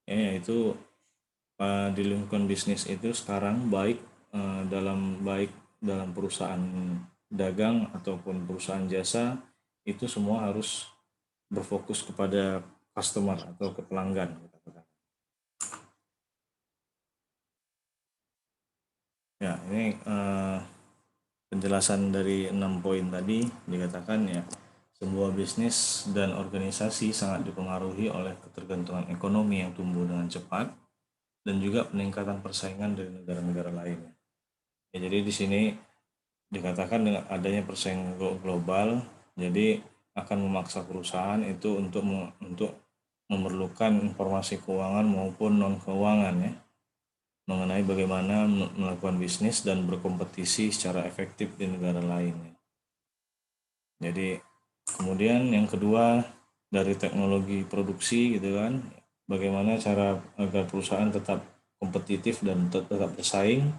ya, yaitu di lingkungan bisnis itu sekarang baik dalam perusahaan dagang ataupun perusahaan jasa, itu semua harus berfokus kepada customer atau ke pelanggan. Ya, ini penjelasan dari 6 poin tadi. Dikatakan ya, sebuah bisnis dan organisasi sangat dipengaruhi oleh ketergantungan ekonomi yang tumbuh dengan cepat dan juga peningkatan persaingan dari negara-negara lainnya. Ya, jadi di sini dikatakan dengan adanya persaingan global, jadi akan memaksa perusahaan itu untuk memerlukan informasi keuangan maupun non keuangan ya, mengenai bagaimana melakukan bisnis dan berkompetisi secara efektif di negara lain. Jadi kemudian yang kedua, dari teknologi produksi gitu kan, bagaimana cara agar perusahaan tetap kompetitif dan tetap bersaing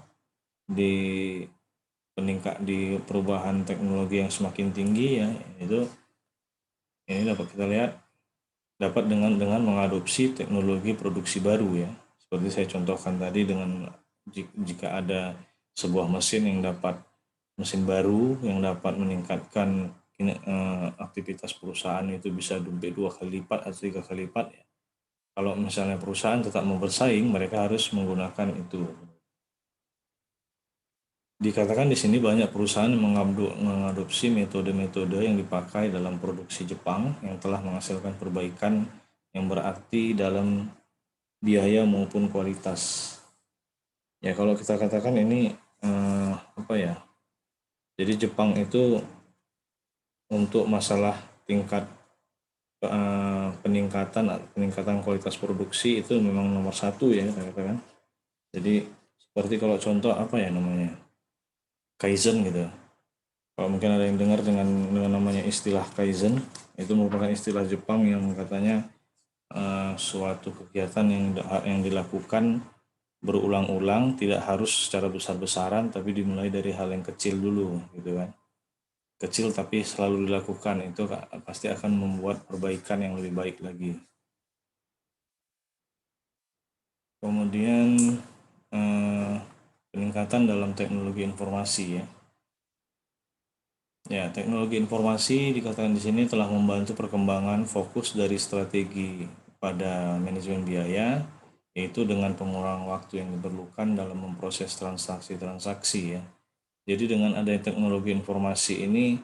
di di perubahan teknologi yang semakin tinggi ya. Itu ini dapat kita lihat dapat dengan mengadopsi teknologi produksi baru ya. Seperti saya contohkan tadi, dengan jika ada sebuah mesin baru yang dapat meningkatkan aktivitas perusahaan, itu bisa sampai 2 kali lipat atau 3 kali lipat ya. Kalau misalnya perusahaan tetap mau bersaing, mereka harus menggunakan itu. Dikatakan di sini banyak perusahaan yang mengadopsi metode-metode yang dipakai dalam produksi Jepang yang telah menghasilkan perbaikan yang berarti dalam biaya maupun kualitas. Ya kalau kita katakan ini jadi Jepang itu untuk masalah tingkat peningkatan kualitas produksi itu memang nomor 1 ya katakan. Jadi seperti kalau contoh Kaizen gitu. Kalau mungkin ada yang dengar dengan namanya istilah Kaizen, itu merupakan istilah Jepang yang katanya suatu kegiatan yang dilakukan berulang-ulang, tidak harus secara besar-besaran, tapi dimulai dari hal yang kecil dulu gitu kan. Kecil tapi selalu dilakukan, itu pasti akan membuat perbaikan yang lebih baik lagi. Kemudian peningkatan dalam teknologi informasi ya. Ya, teknologi informasi dikatakan di sini telah membantu perkembangan fokus dari strategi pada manajemen biaya, yaitu dengan pengurangan waktu yang diperlukan dalam memproses transaksi-transaksi ya. Jadi dengan adanya teknologi informasi ini,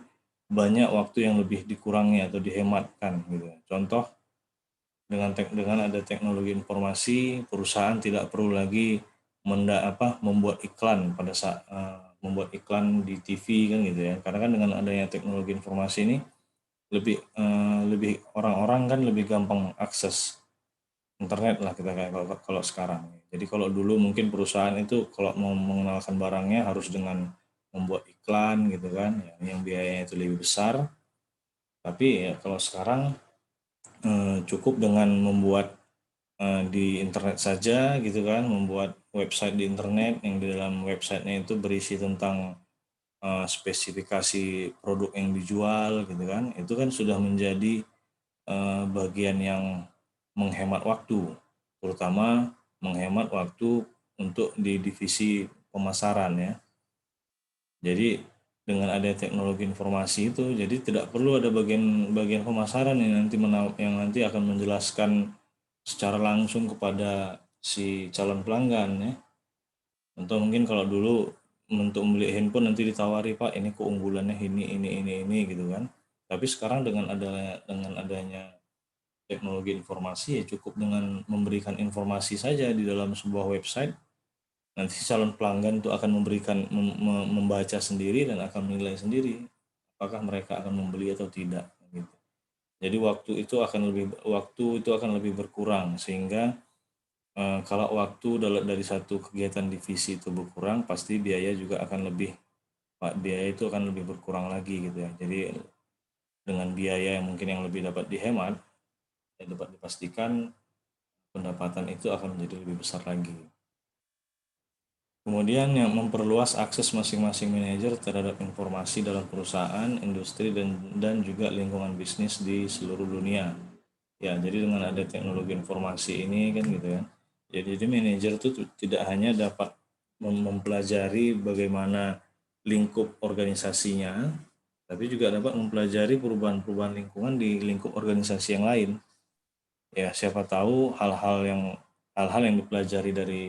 banyak waktu yang lebih dikurangi atau dihematkan gitu. Contoh, dengan ada teknologi informasi, perusahaan tidak perlu lagi membuat iklan pada saat membuat iklan di TV kan gitu ya. Karena kan dengan adanya teknologi informasi ini lebih orang-orang kan lebih gampang akses internet lah kita kayak kalau sekarang. Jadi kalau dulu mungkin perusahaan itu kalau mau mengenalkan barangnya harus dengan membuat iklan gitu kan, ya, yang biayanya itu lebih besar. Tapi ya kalau sekarang cukup dengan membuat di internet saja gitu kan, membuat website di internet yang di dalam websitenya itu berisi tentang spesifikasi produk yang dijual gitu kan, itu kan sudah menjadi bagian yang menghemat waktu, terutama menghemat waktu untuk di divisi pemasaran ya. Jadi dengan ada teknologi informasi itu, jadi tidak perlu ada bagian pemasaran yang nanti akan menjelaskan secara langsung kepada si calon pelanggan ya. Contoh mungkin kalau dulu untuk membeli handphone nanti ditawari, Pak ini keunggulannya ini gitu kan. Tapi sekarang dengan adanya teknologi informasi ya cukup dengan memberikan informasi saja di dalam sebuah website, nanti calon pelanggan itu akan membaca sendiri dan akan menilai sendiri apakah mereka akan membeli atau tidak gitu. Jadi waktu itu akan lebih berkurang, sehingga kalau waktu dari satu kegiatan divisi itu berkurang, pasti biaya juga akan lebih, biaya itu akan lebih berkurang lagi gitu ya. Jadi dengan biaya yang mungkin yang lebih dapat dihemat, dapat dipastikan pendapatan itu akan menjadi lebih besar lagi. Kemudian yang memperluas akses masing-masing manajer terhadap informasi dalam perusahaan, industri, dan juga lingkungan bisnis di seluruh dunia. Ya, jadi dengan ada teknologi informasi ini kan gitu ya. Jadi manajer itu tidak hanya dapat mempelajari bagaimana lingkup organisasinya, tapi juga dapat mempelajari perubahan-perubahan lingkungan di lingkup organisasi yang lain. Ya, siapa tahu hal-hal yang dipelajari dari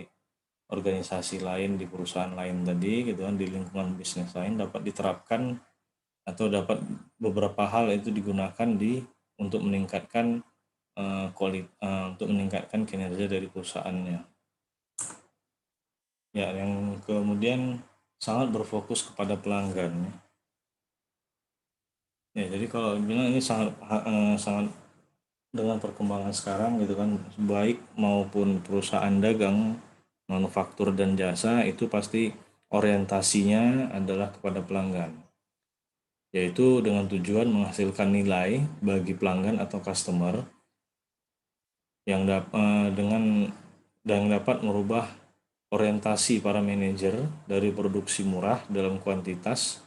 organisasi lain di perusahaan lain tadi gitu kan, di lingkungan bisnis lain dapat diterapkan atau dapat beberapa hal itu digunakan untuk meningkatkan untuk meningkatkan kinerja dari perusahaannya. Ya, yang kemudian sangat berfokus kepada pelanggan. Ya, jadi kalau bilang ini sangat dengan perkembangan sekarang gitu kan, baik maupun perusahaan dagang, manufaktur dan jasa itu pasti orientasinya adalah kepada pelanggan, yaitu dengan tujuan menghasilkan nilai bagi pelanggan atau customer dengan dan dapat merubah orientasi para manajer dari produksi murah dalam kuantitas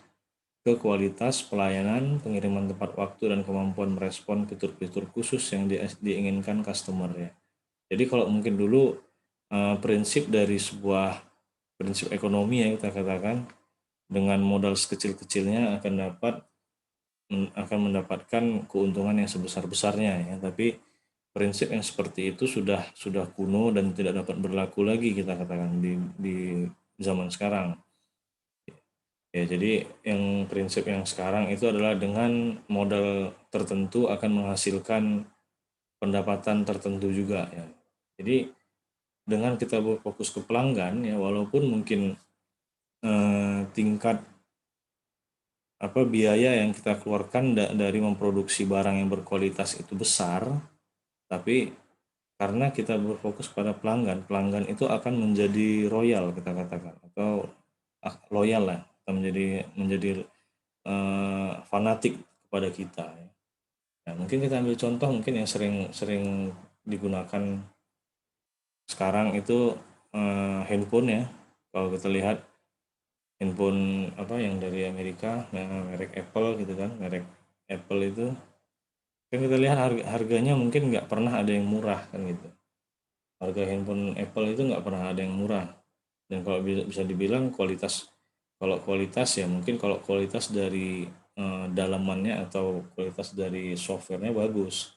ke kualitas pelayanan, pengiriman tepat waktu, dan kemampuan merespon fitur-fitur khusus yang diinginkan customer ya. Jadi kalau mungkin dulu prinsip dari sebuah prinsip ekonomi ya kita katakan, dengan modal sekecil-kecilnya akan mendapatkan keuntungan yang sebesar-besarnya ya. Tapi prinsip yang seperti itu sudah kuno dan tidak dapat berlaku lagi kita katakan di zaman sekarang. Ya, jadi yang prinsip yang sekarang itu adalah dengan modal tertentu akan menghasilkan pendapatan tertentu juga ya. Jadi dengan kita berfokus ke pelanggan ya, walaupun mungkin tingkat biaya yang kita keluarkan dari memproduksi barang yang berkualitas itu besar, tapi karena kita berfokus pada pelanggan, pelanggan itu akan menjadi royal kita katakan, atau loyal lah, akan menjadi fanatik kepada kita ya. Nah, mungkin kita ambil contoh mungkin yang sering digunakan sekarang itu handphone ya. Kalau kita lihat handphone yang dari Amerika, merek Apple gitu kan, merek Apple itu kan kita lihat harganya mungkin nggak pernah ada yang murah kan gitu. Harga handphone Apple itu nggak pernah ada yang murah. Dan kalau bisa dibilang kalau kualitas ya mungkin kalau kualitas dari dalamannya atau kualitas dari softwarenya bagus,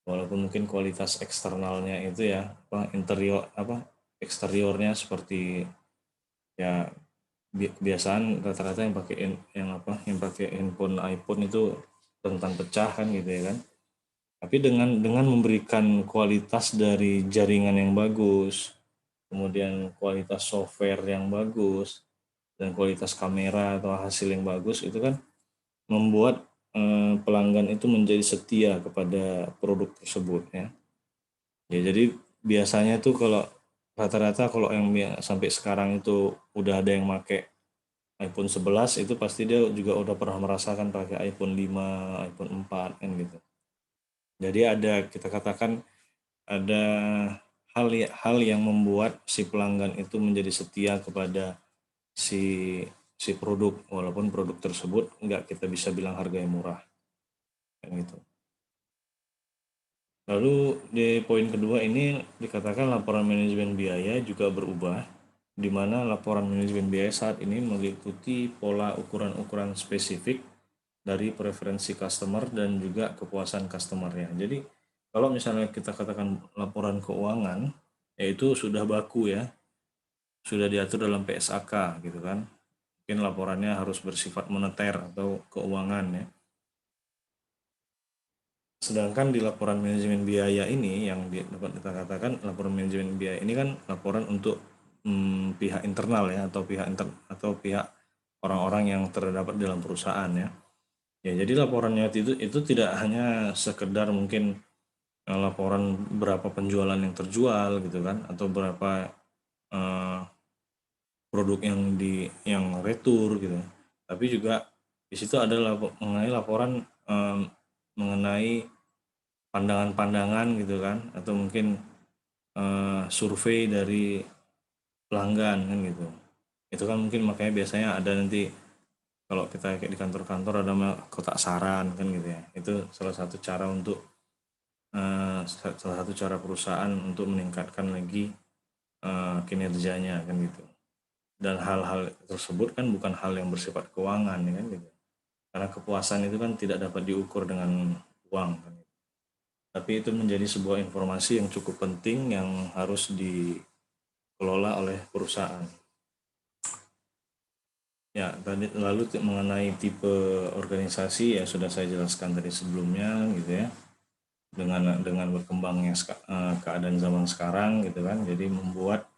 walaupun mungkin kualitas eksternalnya itu ya eksteriornya seperti ya kebiasaan rata-rata yang pakai handphone iPhone itu rentan pecah kan gitu ya kan. Tapi dengan memberikan kualitas dari jaringan yang bagus, kemudian kualitas software yang bagus, dan kualitas kamera atau hasil yang bagus, itu kan membuat pelanggan itu menjadi setia kepada produk tersebut ya. Ya, jadi biasanya tuh kalau rata-rata kalau yang sampai sekarang itu udah ada yang pakai iPhone 11 itu pasti dia juga udah pernah merasakan pakai iPhone 5, iPhone 4 kan gitu. Jadi kita katakan ada hal yang membuat si pelanggan itu menjadi setia kepada si produk, walaupun produk tersebut nggak kita bisa bilang harganya murah kan gitu. Lalu di poin kedua ini dikatakan laporan manajemen biaya juga berubah, di mana laporan manajemen biaya saat ini meliputi pola ukuran-ukuran spesifik dari preferensi customer dan juga kepuasan customer-nya. Jadi kalau misalnya kita katakan laporan keuangan, yaitu sudah baku ya, sudah diatur dalam PSAK gitu kan. Mungkin laporannya harus bersifat moneter atau keuangan ya. Sedangkan di laporan manajemen biaya ini yang dapat kita katakan laporan manajemen biaya ini kan laporan untuk pihak internal ya, atau pihak orang-orang yang terdapat dalam perusahaan ya. Ya, jadi laporannya itu tidak hanya sekedar mungkin laporan berapa penjualan yang terjual gitu kan, atau berapa eh, produk yang retur gitu. Tapi juga di situ ada mengenai laporan mengenai pandangan-pandangan gitu kan, atau mungkin survei dari pelanggan kan gitu. Itu kan mungkin makanya biasanya ada nanti kalau kita kayak di kantor-kantor ada kotak saran kan gitu ya. Itu salah satu cara untuk salah satu cara perusahaan untuk meningkatkan lagi kinerjanya kan gitu. Dan hal-hal tersebut kan bukan hal yang bersifat keuangan ya kan gitu. Karena kepuasan itu kan tidak dapat diukur dengan uang kan. Tapi itu menjadi sebuah informasi yang cukup penting yang harus dikelola oleh perusahaan. Ya, tadi lalu mengenai tipe organisasi ya sudah saya jelaskan tadi sebelumnya gitu ya. Dengan berkembangnya keadaan zaman sekarang gitu kan, jadi membuat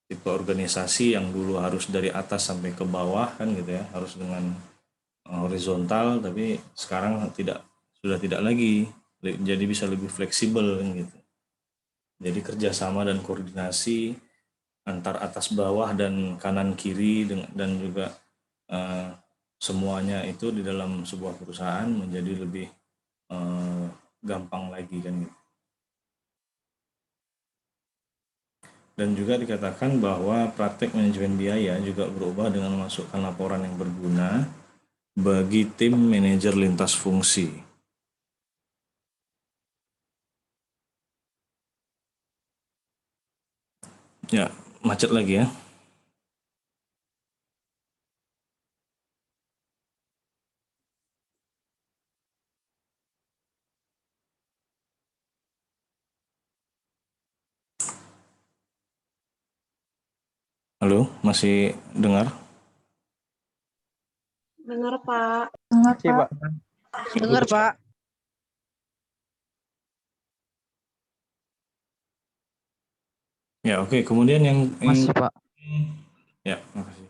tipe organisasi yang dulu harus dari atas sampai ke bawah kan gitu ya, harus dengan horizontal, tapi sekarang sudah tidak lagi, jadi bisa lebih fleksibel kan gitu. Jadi kerjasama dan koordinasi antar atas bawah dan kanan kiri dan juga semuanya itu di dalam sebuah perusahaan menjadi lebih gampang lagi kan gitu. Dan juga dikatakan bahwa praktek manajemen biaya juga berubah dengan memasukkan laporan yang berguna bagi tim manajer lintas fungsi. Ya, macet lagi ya. Halo, masih dengar? Dengar, Pak. Dengar, Iya, Pak. Pak. Dengar, Pak. Ya, oke. Kemudian Masih Pak. ya, makasih.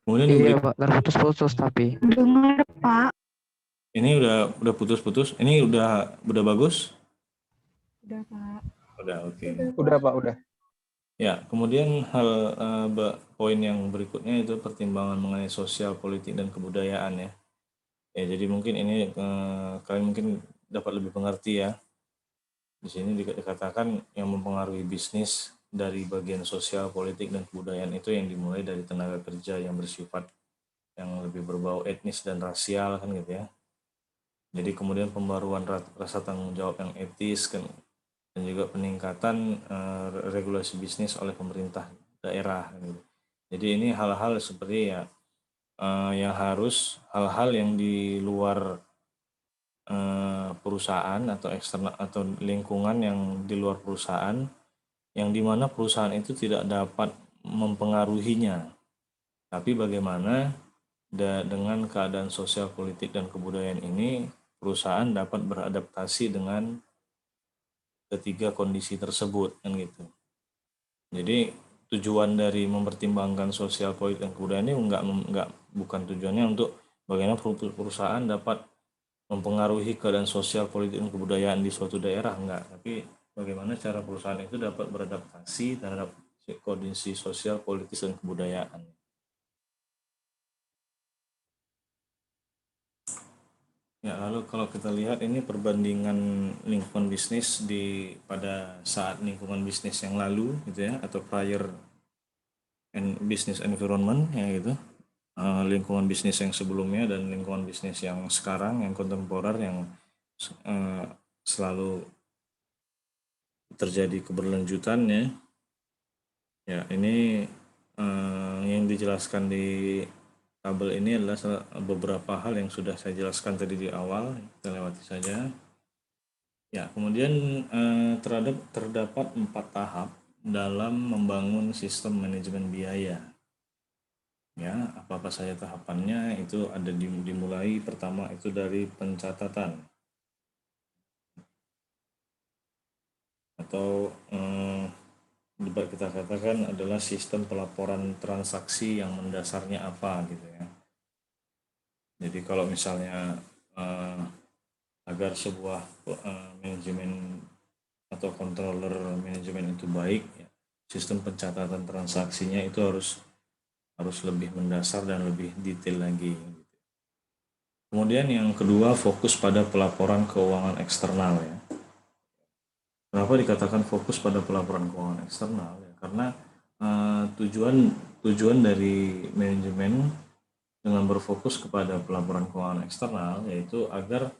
Kemudian yang Iya berikut, Pak, terputus-putus tapi. Dengar, Pak. ini udah putus-putus. Ini udah bagus? Udah, Pak. Udah, oke. Udah, Pak, udah. Ya, kemudian poin yang berikutnya itu pertimbangan mengenai sosial, politik, dan kebudayaan ya. Ya, jadi mungkin ini kalian mungkin dapat lebih mengerti ya. Di sini dikatakan yang mempengaruhi bisnis dari bagian sosial, politik, dan kebudayaan itu yang dimulai dari tenaga kerja yang bersifat yang lebih berbau etnis dan rasial kan gitu ya. Jadi kemudian pembaruan rasa tanggung jawab yang etis kan, dan juga peningkatan regulasi bisnis oleh pemerintah daerah gitu. Jadi ini hal-hal seperti ya yang harus hal-hal yang di luar perusahaan atau eksternal atau lingkungan yang di luar perusahaan, yang dimana perusahaan itu tidak dapat mempengaruhinya, tapi bagaimana dengan keadaan sosial, politik, dan kebudayaan ini perusahaan dapat beradaptasi dengan ketiga kondisi tersebut kan gitu. Jadi tujuan dari mempertimbangkan sosial, politik, dan kebudayaan ini bukan tujuannya untuk bagaimana perusahaan dapat mempengaruhi keadaan sosial, politik, dan kebudayaan di suatu daerah, enggak, tapi bagaimana cara perusahaan itu dapat beradaptasi terhadap kondisi sosial, politis, dan kebudayaan. Ya, lalu kalau kita lihat ini perbandingan lingkungan bisnis pada saat lingkungan bisnis yang lalu gitu ya, atau prior business environment ya gitu. Lingkungan bisnis yang sebelumnya dan lingkungan bisnis yang sekarang yang kontemporer yang selalu terjadi keberlanjutannya. Ya, ini yang dijelaskan di tabel ini adalah beberapa hal yang sudah saya jelaskan tadi di awal, kita lewati saja. Ya, kemudian terdapat 4 tahap dalam membangun sistem manajemen biaya. Ya, apa-apa saja tahapannya itu ada dimulai pertama itu dari pencatatan atau dapat kita katakan adalah sistem pelaporan transaksi yang mendasarnya apa gitu ya. Jadi kalau misalnya agar sebuah manajemen atau controller manajemen itu baik, ya, sistem pencatatan transaksinya itu harus lebih mendasar dan lebih detail lagi. Kemudian yang kedua, fokus pada pelaporan keuangan eksternal, ya. Kenapa dikatakan fokus pada pelaporan keuangan eksternal? Ya, karena tujuan dari manajemen dengan berfokus kepada pelaporan keuangan eksternal yaitu agar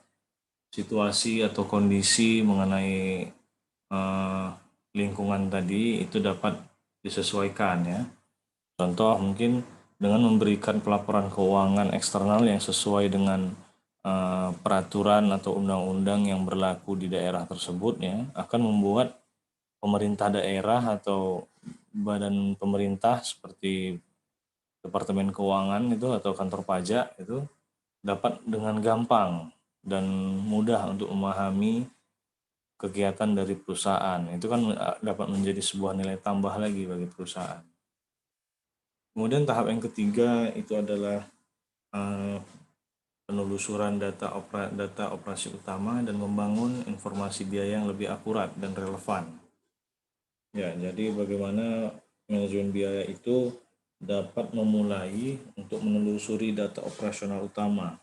situasi atau kondisi mengenai lingkungan tadi itu dapat disesuaikan, ya. Contoh mungkin dengan memberikan pelaporan keuangan eksternal yang sesuai dengan peraturan atau undang-undang yang berlaku di daerah tersebut, ya, akan membuat pemerintah daerah atau badan pemerintah seperti Departemen Keuangan itu atau kantor pajak itu dapat dengan gampang dan mudah untuk memahami kegiatan dari perusahaan. Itu kan dapat menjadi sebuah nilai tambah lagi bagi perusahaan. Kemudian tahap yang ketiga itu adalah penelusuran data operasi utama dan membangun informasi biaya yang lebih akurat dan relevan. Ya, jadi bagaimana manajemen biaya itu dapat memulai untuk menelusuri data operasional utama.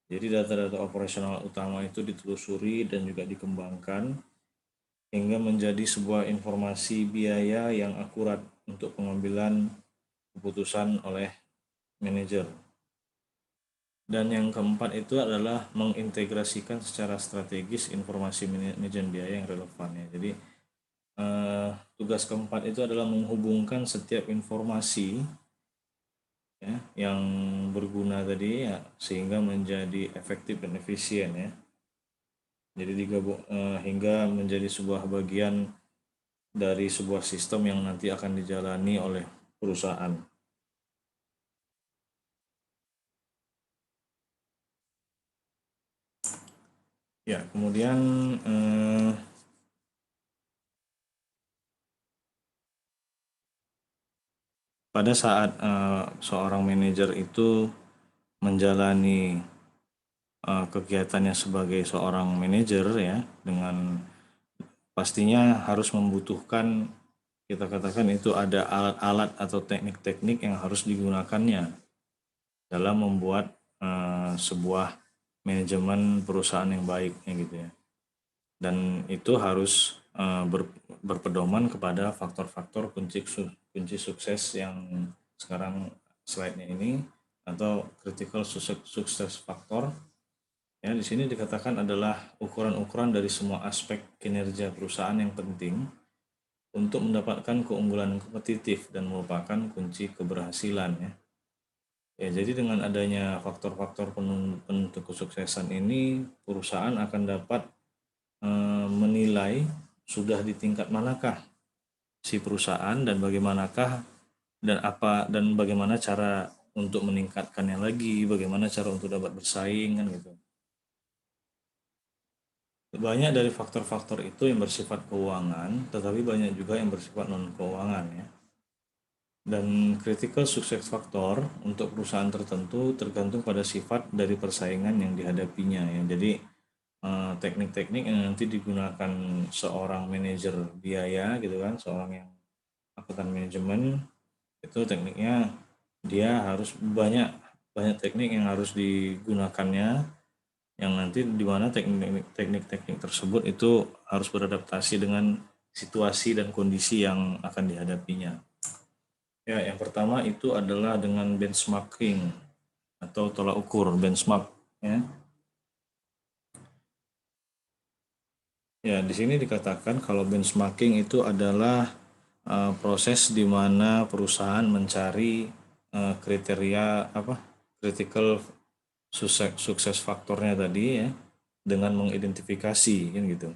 Jadi data-data operasional utama itu ditelusuri dan juga dikembangkan hingga menjadi sebuah informasi biaya yang akurat untuk pengambilan keputusan oleh manajer. Dan yang keempat itu adalah mengintegrasikan secara strategis informasi manajemen biaya yang relevan, ya. Jadi tugas keempat itu adalah menghubungkan setiap informasi, ya, yang berguna tadi, ya, sehingga menjadi efektif dan efisien, ya. Jadi digabung hingga menjadi sebuah bagian dari sebuah sistem yang nanti akan dijalani oleh perusahaan. Ya, kemudian pada saat seorang manajer itu menjalani kegiatannya sebagai seorang manajer, ya, dengan pastinya harus membutuhkan, kita katakan itu ada alat-alat atau teknik-teknik yang harus digunakannya dalam membuat sebuah manajemen perusahaan yang baik, ya, gitu, ya. Dan itu harus berpedoman kepada faktor-faktor kunci sukses yang sekarang slide-nya ini, atau critical success factor. Ya, di sini dikatakan adalah ukuran-ukuran dari semua aspek kinerja perusahaan yang penting untuk mendapatkan keunggulan kompetitif dan merupakan kunci keberhasilan, ya. Ya, jadi dengan adanya faktor-faktor penentu kesuksesan ini, perusahaan akan dapat menilai sudah di tingkat manakah si perusahaan dan bagaimanakah dan bagaimana cara untuk meningkatkannya lagi, bagaimana cara untuk dapat bersaing, kan gitu. Banyak dari faktor-faktor itu yang bersifat keuangan, tetapi banyak juga yang bersifat non-keuangan, ya. Dan critical success factor untuk perusahaan tertentu tergantung pada sifat dari persaingan yang dihadapinya, ya. Jadi teknik-teknik yang nanti digunakan seorang manajer biaya, gitu kan, seorang yang akuntan manajemen, itu tekniknya dia harus banyak teknik yang harus digunakannya, yang nanti di mana teknik-teknik tersebut itu harus beradaptasi dengan situasi dan kondisi yang akan dihadapinya. Ya, yang pertama itu adalah dengan benchmarking atau tolak ukur benchmark, ya. Ya, di sini dikatakan kalau benchmarking itu adalah proses di mana perusahaan mencari kriteria critical sukses faktornya tadi, ya, dengan mengidentifikasi, kan gitu,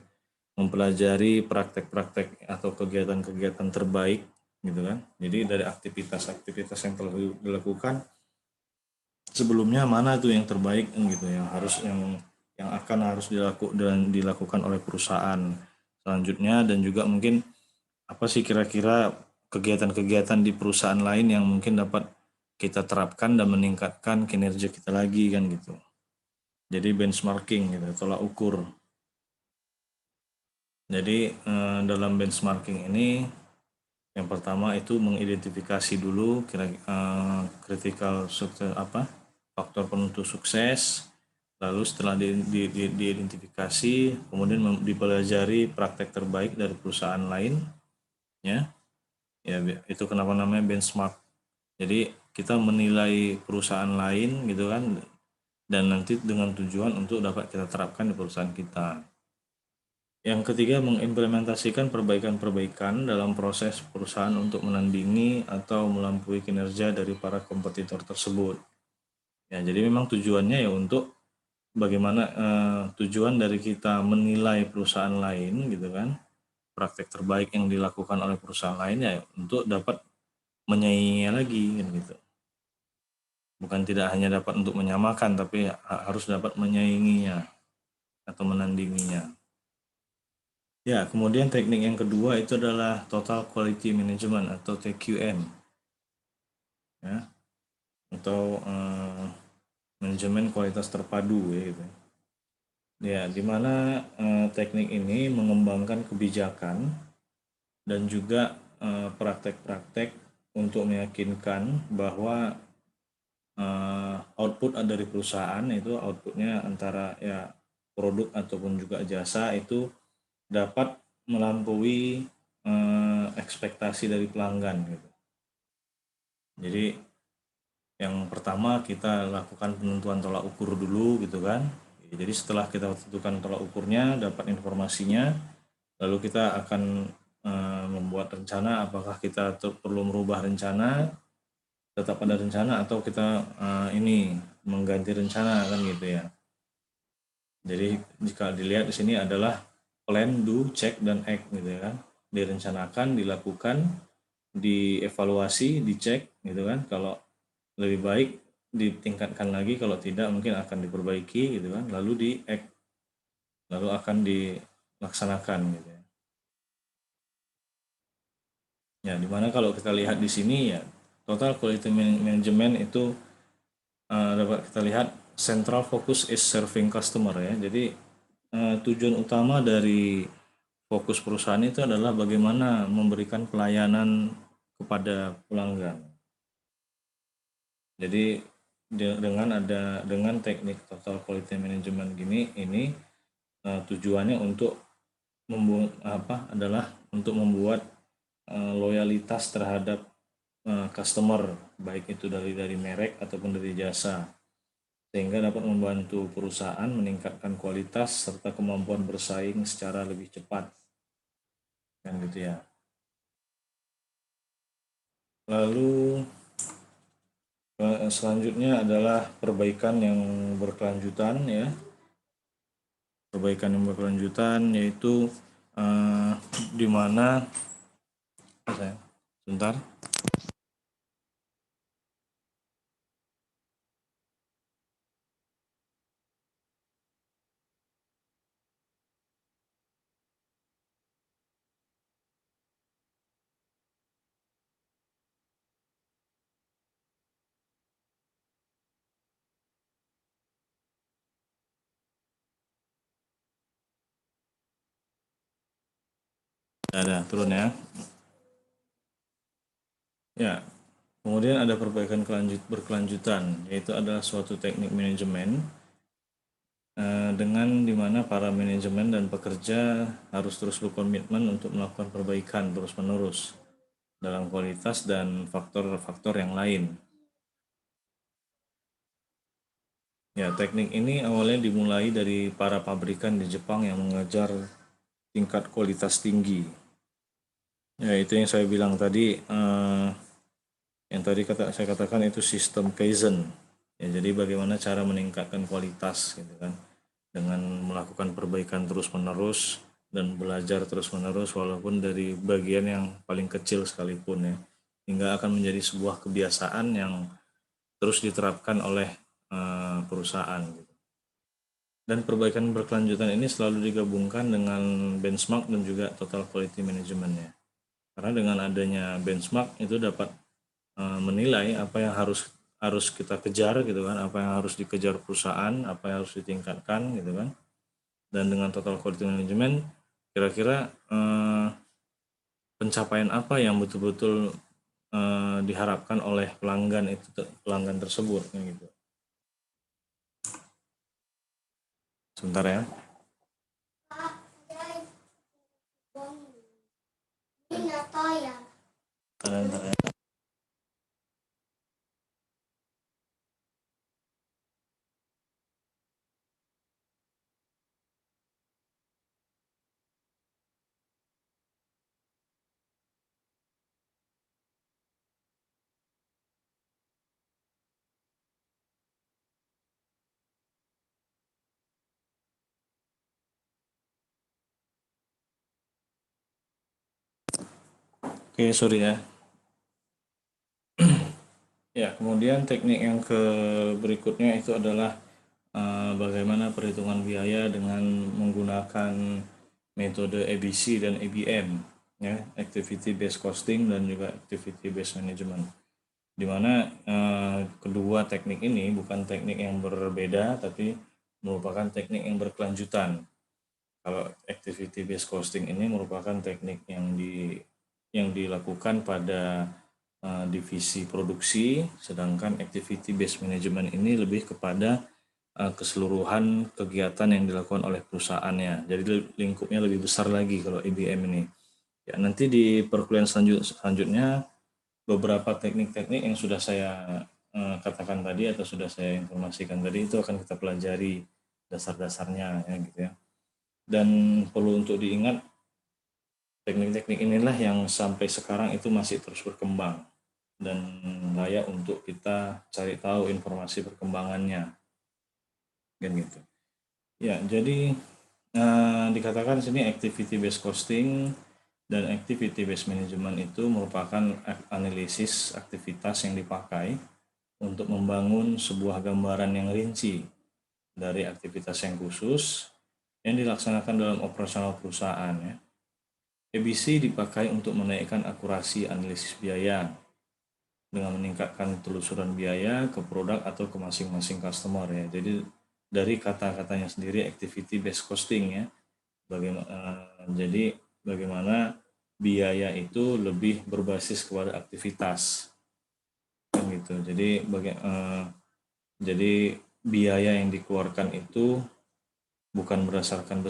mempelajari praktek-praktek atau kegiatan-kegiatan terbaik, gitu kan. Jadi dari aktivitas-aktivitas yang telah dilakukan sebelumnya mana tuh yang terbaik, kan gitu, yang harus dilakukan oleh perusahaan selanjutnya, dan juga mungkin apa sih kira-kira kegiatan-kegiatan di perusahaan lain yang mungkin dapat kita terapkan dan meningkatkan kinerja kita lagi, kan gitu. Jadi benchmarking gitu, tolak ukur. Jadi dalam benchmarking ini yang pertama itu mengidentifikasi dulu critical sukses faktor penentu sukses. Lalu setelah diidentifikasi, kemudian dipelajari praktek terbaik dari perusahaan lain, ya itu kenapa namanya benchmark. Jadi kita menilai perusahaan lain gitu kan, dan nanti dengan tujuan untuk dapat kita terapkan di perusahaan kita. Yang ketiga, mengimplementasikan perbaikan-perbaikan dalam proses perusahaan untuk menandingi atau melampaui kinerja dari para kompetitor tersebut. Ya, jadi memang tujuannya ya untuk bagaimana tujuan dari kita menilai perusahaan lain gitu kan, praktek terbaik yang dilakukan oleh perusahaan lain ya untuk dapat menyainginya lagi kan gitu. Bukan tidak hanya dapat untuk menyamakan, tapi harus dapat menyainginya atau menandinginya. Ya, kemudian teknik yang kedua itu adalah Total Quality Management atau TQM, ya, atau manajemen kualitas terpadu ya gitu. Ya, di mana teknik ini mengembangkan kebijakan dan juga praktek-praktek untuk meyakinkan bahwa output dari perusahaan itu outputnya antara ya produk ataupun juga jasa itu dapat melampaui ekspektasi dari pelanggan gitu. Jadi yang pertama kita lakukan penentuan tolak ukur dulu gitu kan. Jadi setelah kita tentukan tolak ukurnya, dapat informasinya, lalu kita akan membuat rencana apakah kita perlu merubah rencana, tetap pada rencana atau kita ini mengganti rencana kan gitu ya. Jadi jika dilihat di sini adalah plan, do, check, dan act gitu ya kan. Direncanakan, dilakukan, dievaluasi, dicek gitu kan. Kalau lebih baik ditingkatkan lagi, kalau tidak mungkin akan diperbaiki gitu kan. Lalu di act, lalu akan dilaksanakan gitu ya. Ya, dimana kalau kita lihat di sini ya total quality management itu dapat kita lihat central focus is serving customer ya. Jadi tujuan utama dari fokus perusahaan itu adalah bagaimana memberikan pelayanan kepada pelanggan. Jadi dengan teknik total quality management ini tujuannya untuk membuat loyalitas terhadap customer, baik itu dari merek ataupun dari jasa, sehingga dapat membantu perusahaan meningkatkan kualitas serta kemampuan bersaing secara lebih cepat kan gitu ya. Lalu selanjutnya adalah perbaikan yang berkelanjutan ya. Perbaikan yang berkelanjutan yaitu di mana sebentar. Ada turun ya. Ya, kemudian ada perbaikan berkelanjutan, yaitu adalah suatu teknik manajemen dengan dimana para manajemen dan pekerja harus terus berkomitmen untuk melakukan perbaikan terus-menerus dalam kualitas dan faktor-faktor yang lain. Ya, teknik ini awalnya dimulai dari para pabrikan di Jepang yang mengejar tingkat kualitas tinggi. Ya, itu yang saya bilang tadi, yang tadi saya katakan itu sistem Kaizen. Ya, jadi bagaimana cara meningkatkan kualitas gitu kan, dengan melakukan perbaikan terus-menerus dan belajar terus-menerus walaupun dari bagian yang paling kecil sekalipun ya, hingga akan menjadi sebuah kebiasaan yang terus diterapkan oleh perusahaan gitu. Dan perbaikan berkelanjutan ini selalu digabungkan dengan benchmark dan juga total quality management-nya. Karena dengan adanya benchmark itu dapat menilai apa yang harus harus kita kejar gitu kan, apa yang harus dikejar perusahaan, apa yang harus ditingkatkan gitu kan. Dan dengan total quality management kira-kira pencapaian apa yang betul-betul diharapkan oleh pelanggan tersebut gitu. Sebentar ya. Bentar ya. Oke, sorry ya. Ya, kemudian teknik yang berikutnya itu adalah bagaimana perhitungan biaya dengan menggunakan metode ABC dan ABM, ya, Activity Based Costing dan juga Activity Based Management. Di mana kedua teknik ini bukan teknik yang berbeda, tapi merupakan teknik yang berkelanjutan. Kalau Activity Based Costing ini merupakan teknik yang dilakukan pada divisi produksi, sedangkan Activity Based Management ini lebih kepada keseluruhan kegiatan yang dilakukan oleh perusahaannya. Jadi lingkupnya lebih besar lagi kalau IBM ini. Ya, nanti di perkuliahan selanjutnya beberapa teknik-teknik yang sudah saya katakan tadi atau sudah saya informasikan tadi itu akan kita pelajari dasar-dasarnya ya gitu ya. Dan perlu untuk diingat teknik-teknik inilah yang sampai sekarang itu masih terus berkembang dan layak untuk kita cari tahu informasi perkembangannya kan gitu. Ya, jadi dikatakan sini activity based costing dan activity based management itu merupakan analisis aktivitas yang dipakai untuk membangun sebuah gambaran yang rinci dari aktivitas yang khusus yang dilaksanakan dalam operasional perusahaan ya. ABC dipakai untuk menaikkan akurasi analisis biaya dengan meningkatkan telusuran biaya ke produk atau ke masing-masing customer ya. Jadi dari kata-katanya sendiri activity based costing ya. Jadi bagaimana biaya itu lebih berbasis kepada aktivitas kan gitu. Jadi biaya yang dikeluarkan itu bukan berdasarkan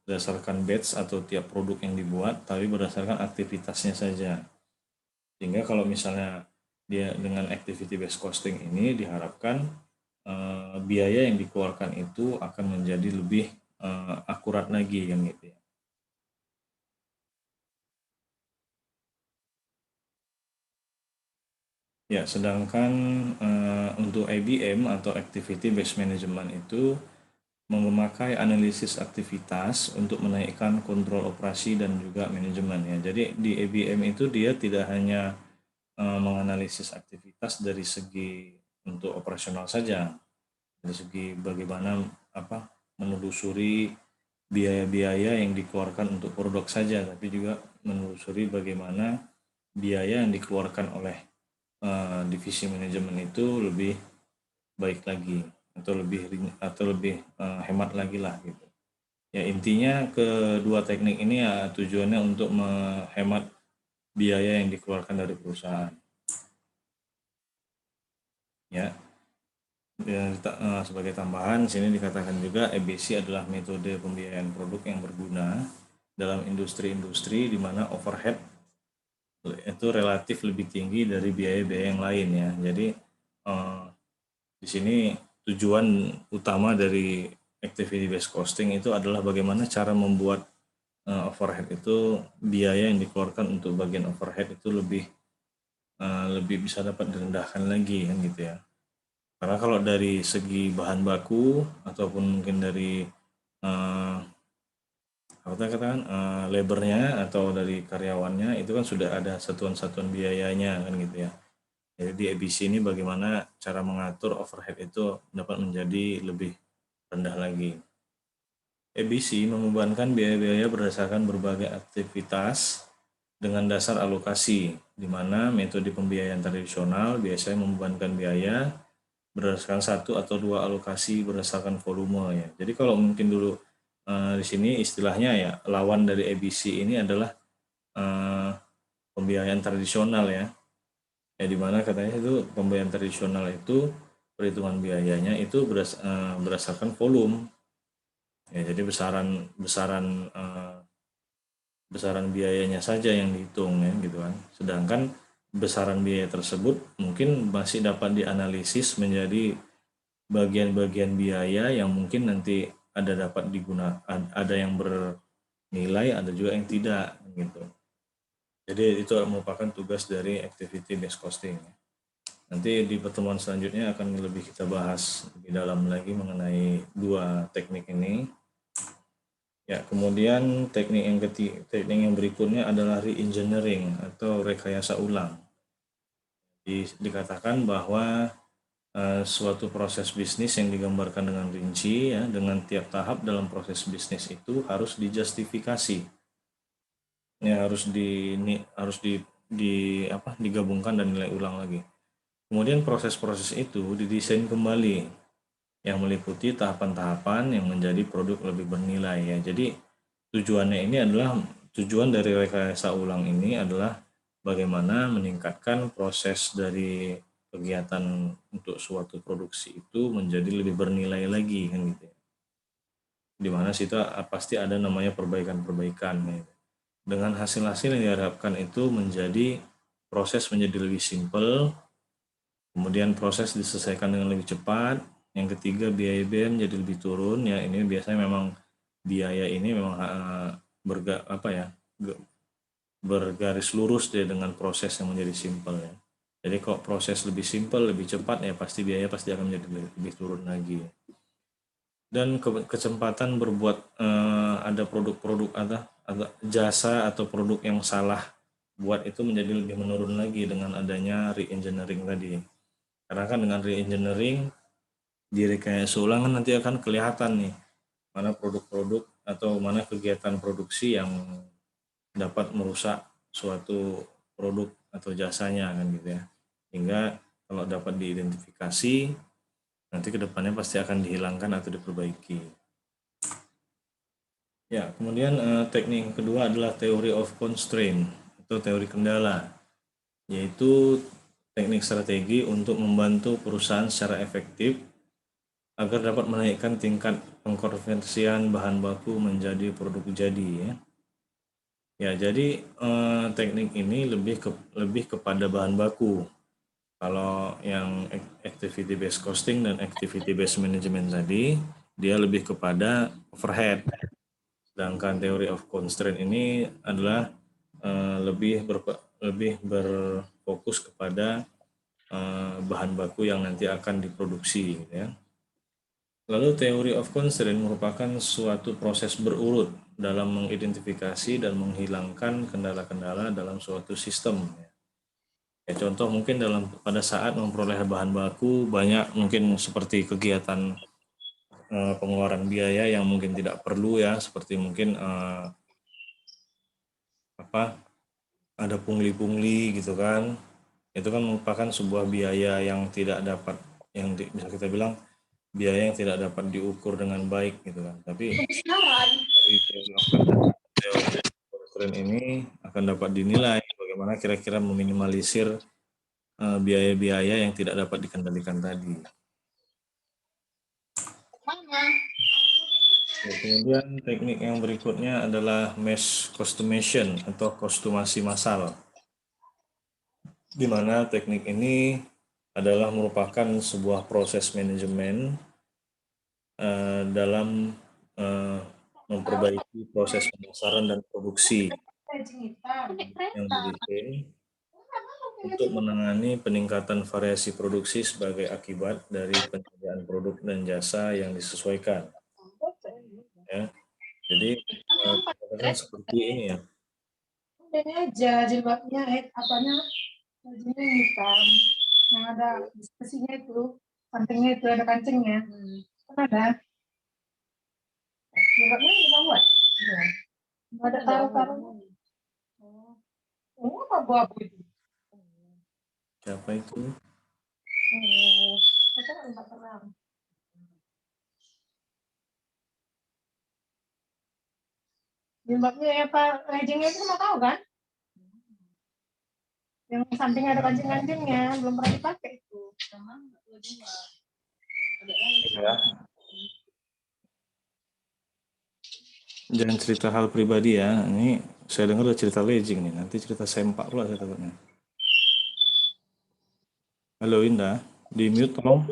berdasarkan batch atau tiap produk yang dibuat, tapi berdasarkan aktivitasnya saja. Sehingga kalau misalnya dia dengan activity based costing ini diharapkan biaya yang dikeluarkan itu akan menjadi lebih akurat lagi kan gitu ya. Ya, sedangkan untuk IBM atau Activity Based Management itu memakai analisis aktivitas untuk menaikkan kontrol operasi dan juga manajemen ya. Jadi di IBM itu dia tidak hanya menganalisis aktivitas dari segi untuk operasional saja, dari segi bagaimana menelusuri biaya-biaya yang dikeluarkan untuk produk saja, tapi juga menelusuri bagaimana biaya yang dikeluarkan oleh divisi manajemen itu lebih baik lagi atau lebih hemat lagi lah gitu. Ya intinya kedua teknik ini ya tujuannya untuk menghemat biaya yang dikeluarkan dari perusahaan. Ya. Sebagai tambahan, sini dikatakan juga ABC adalah metode pembiayaan produk yang berguna dalam industri-industri di mana overhead itu relatif lebih tinggi dari biaya-biaya yang lain ya. Jadi di sini tujuan utama dari activity based costing itu adalah bagaimana cara membuat overhead itu biaya yang dikeluarkan untuk bagian overhead itu lebih bisa dapat direndahkan lagi kan gitu ya. Karena kalau dari segi bahan baku ataupun mungkin dari labornya atau dari karyawannya itu kan sudah ada satuan-satuan biayanya kan gitu ya. Jadi di ABC ini bagaimana cara mengatur overhead itu dapat menjadi lebih rendah lagi. ABC membebankan biaya-biaya berdasarkan berbagai aktivitas dengan dasar alokasi, di mana metode pembiayaan tradisional biasanya membebankan biaya berdasarkan satu atau dua alokasi berdasarkan volume ya. Jadi kalau mungkin dulu di sini istilahnya ya lawan dari ABC ini adalah pembiayaan tradisional ya. Ya di mana katanya itu pembiayaan tradisional itu perhitungan biayanya itu berdasarkan volume. Ya, jadi besaran biayanya saja yang dihitung ya gitu kan. Sedangkan besaran biaya tersebut mungkin masih dapat dianalisis menjadi bagian-bagian biaya yang mungkin nanti ada yang bernilai, ada juga yang tidak gitu. Jadi itu merupakan tugas dari activity based costing. Nanti di pertemuan selanjutnya akan lebih kita bahas lebih dalam lagi mengenai dua teknik ini. Ya, kemudian teknik yang berikutnya adalah re-engineering atau rekayasa ulang. Dikatakan bahwa suatu proses bisnis yang digambarkan dengan rinci ya, dengan tiap tahap dalam proses bisnis itu harus dijustifikasi. Ya, digabungkan dan nilai ulang lagi. Kemudian proses-proses itu didesain kembali yang meliputi tahapan-tahapan yang menjadi produk lebih bernilai ya. Jadi tujuan dari rekayasa ulang ini adalah bagaimana meningkatkan proses dari kegiatan untuk suatu produksi itu menjadi lebih bernilai lagi kan gitu ya. Di mana situ pasti ada namanya perbaikan-perbaikan ya. Dengan hasil-hasil yang diharapkan itu proses menjadi lebih simpel, kemudian proses diselesaikan dengan lebih cepat. Yang ketiga, biaya jadi lebih turun ya. Ini biasanya memang biaya ini memang bergaris lurus deh dengan proses yang menjadi simpel ya. Jadi kalau proses lebih simpel, lebih cepat ya pasti biaya pasti akan menjadi lebih turun lagi. Dan kesempatan berbuat ada produk-produk atau jasa atau produk yang salah buat itu menjadi lebih menurun lagi dengan adanya re-engineering tadi. Karena kan dengan re-engineering di rekayasa ulang kan nanti akan kelihatan nih mana produk-produk atau mana kegiatan produksi yang dapat merusak suatu produk atau jasanya kan gitu ya. Hingga kalau dapat diidentifikasi nanti kedepannya pasti akan dihilangkan atau diperbaiki. Ya, kemudian teknik kedua adalah theory of constraint atau teori kendala, yaitu teknik strategi untuk membantu perusahaan secara efektif agar dapat menaikkan tingkat pengkonversian bahan baku menjadi produk jadi ya. Ya, jadi teknik ini lebih kepada bahan baku. Kalau yang activity based costing dan activity based management tadi, dia lebih kepada overhead. Sedangkan theory of constraint ini adalah lebih berfokus kepada bahan baku yang nanti akan diproduksi ya. Lalu teori of constraint merupakan suatu proses berurut dalam mengidentifikasi dan menghilangkan kendala-kendala dalam suatu sistem. Ya, contoh mungkin pada saat memperoleh bahan baku banyak mungkin seperti kegiatan pengeluaran biaya yang mungkin tidak perlu ya, seperti mungkin ada pungli-pungli gitu kan. Itu kan merupakan sebuah biaya yang tidak dapat bisa kita bilang biaya yang tidak dapat diukur dengan baik gitu kan. Tapi dari teori constraint ini akan dapat dinilai bagaimana kira-kira meminimalisir biaya-biaya yang tidak dapat dikendalikan tadi. Ya, kemudian teknik yang berikutnya adalah mass customization atau kostumasi massal, di mana teknik ini adalah merupakan sebuah proses manajemen dalam memperbaiki proses pemasaran dan produksi yang didesain untuk menangani peningkatan variasi produksi sebagai akibat dari penyediaan produk dan jasa yang disesuaikan. Ya, jadi seperti ini ya. Ini aja jilbabnya, bajunya hitam, yang ada besinya itu, sampingnya itu ada kancingnya, kan ada. Jilbabnya nggak buat, nggak ada taruh-taruh. Oh, apa abu-abu itu? Siapa itu? Oh, saya kan nggak terang. Jilbabnya apa? Leggingnya itu mau tahu kan? Yang samping ada kancing-kancingnya, belum pernah dipakai itu. Ya. Jangan cerita hal pribadi ya. Ini saya dengar udah cerita legging nih. Nanti cerita sempak pula saya takutnya. Halo Indah, di mute tolong.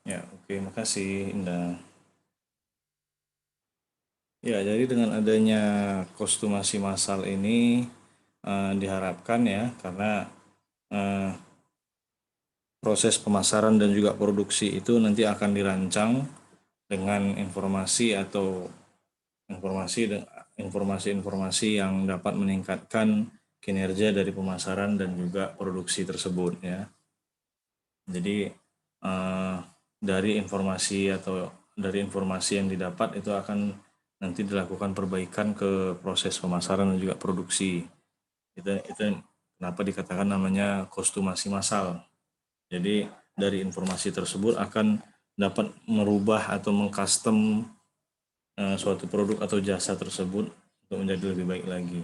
Ya, oke, makasih Indah. Ya, jadi dengan adanya kostumasi massal ini diharapkan ya, karena eh, proses pemasaran dan juga produksi itu nanti akan dirancang dengan informasi atau informasi-informasi yang dapat meningkatkan kinerja dari pemasaran dan juga produksi tersebut ya. Jadi dari informasi yang didapat itu akan nanti dilakukan perbaikan ke proses pemasaran dan juga produksi. Itu kenapa dikatakan namanya kostumasi massal. Jadi dari informasi tersebut akan dapat merubah atau mengcustom suatu produk atau jasa tersebut untuk menjadi lebih baik lagi.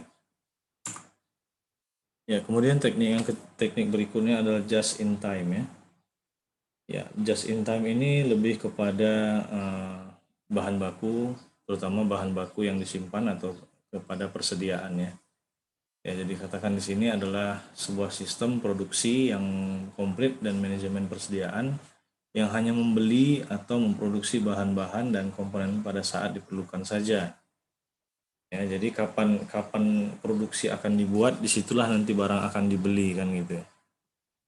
Ya, kemudian teknik berikutnya adalah just in time ya. Ya, just in time ini lebih kepada bahan baku, terutama bahan baku yang disimpan atau kepada persediaannya. Ya, jadi katakan di sini adalah sebuah sistem produksi yang komplit dan manajemen persediaan yang hanya membeli atau memproduksi bahan-bahan dan komponen pada saat diperlukan saja. Ya, jadi kapan produksi akan dibuat, disitulah nanti barang akan dibeli kan gitu.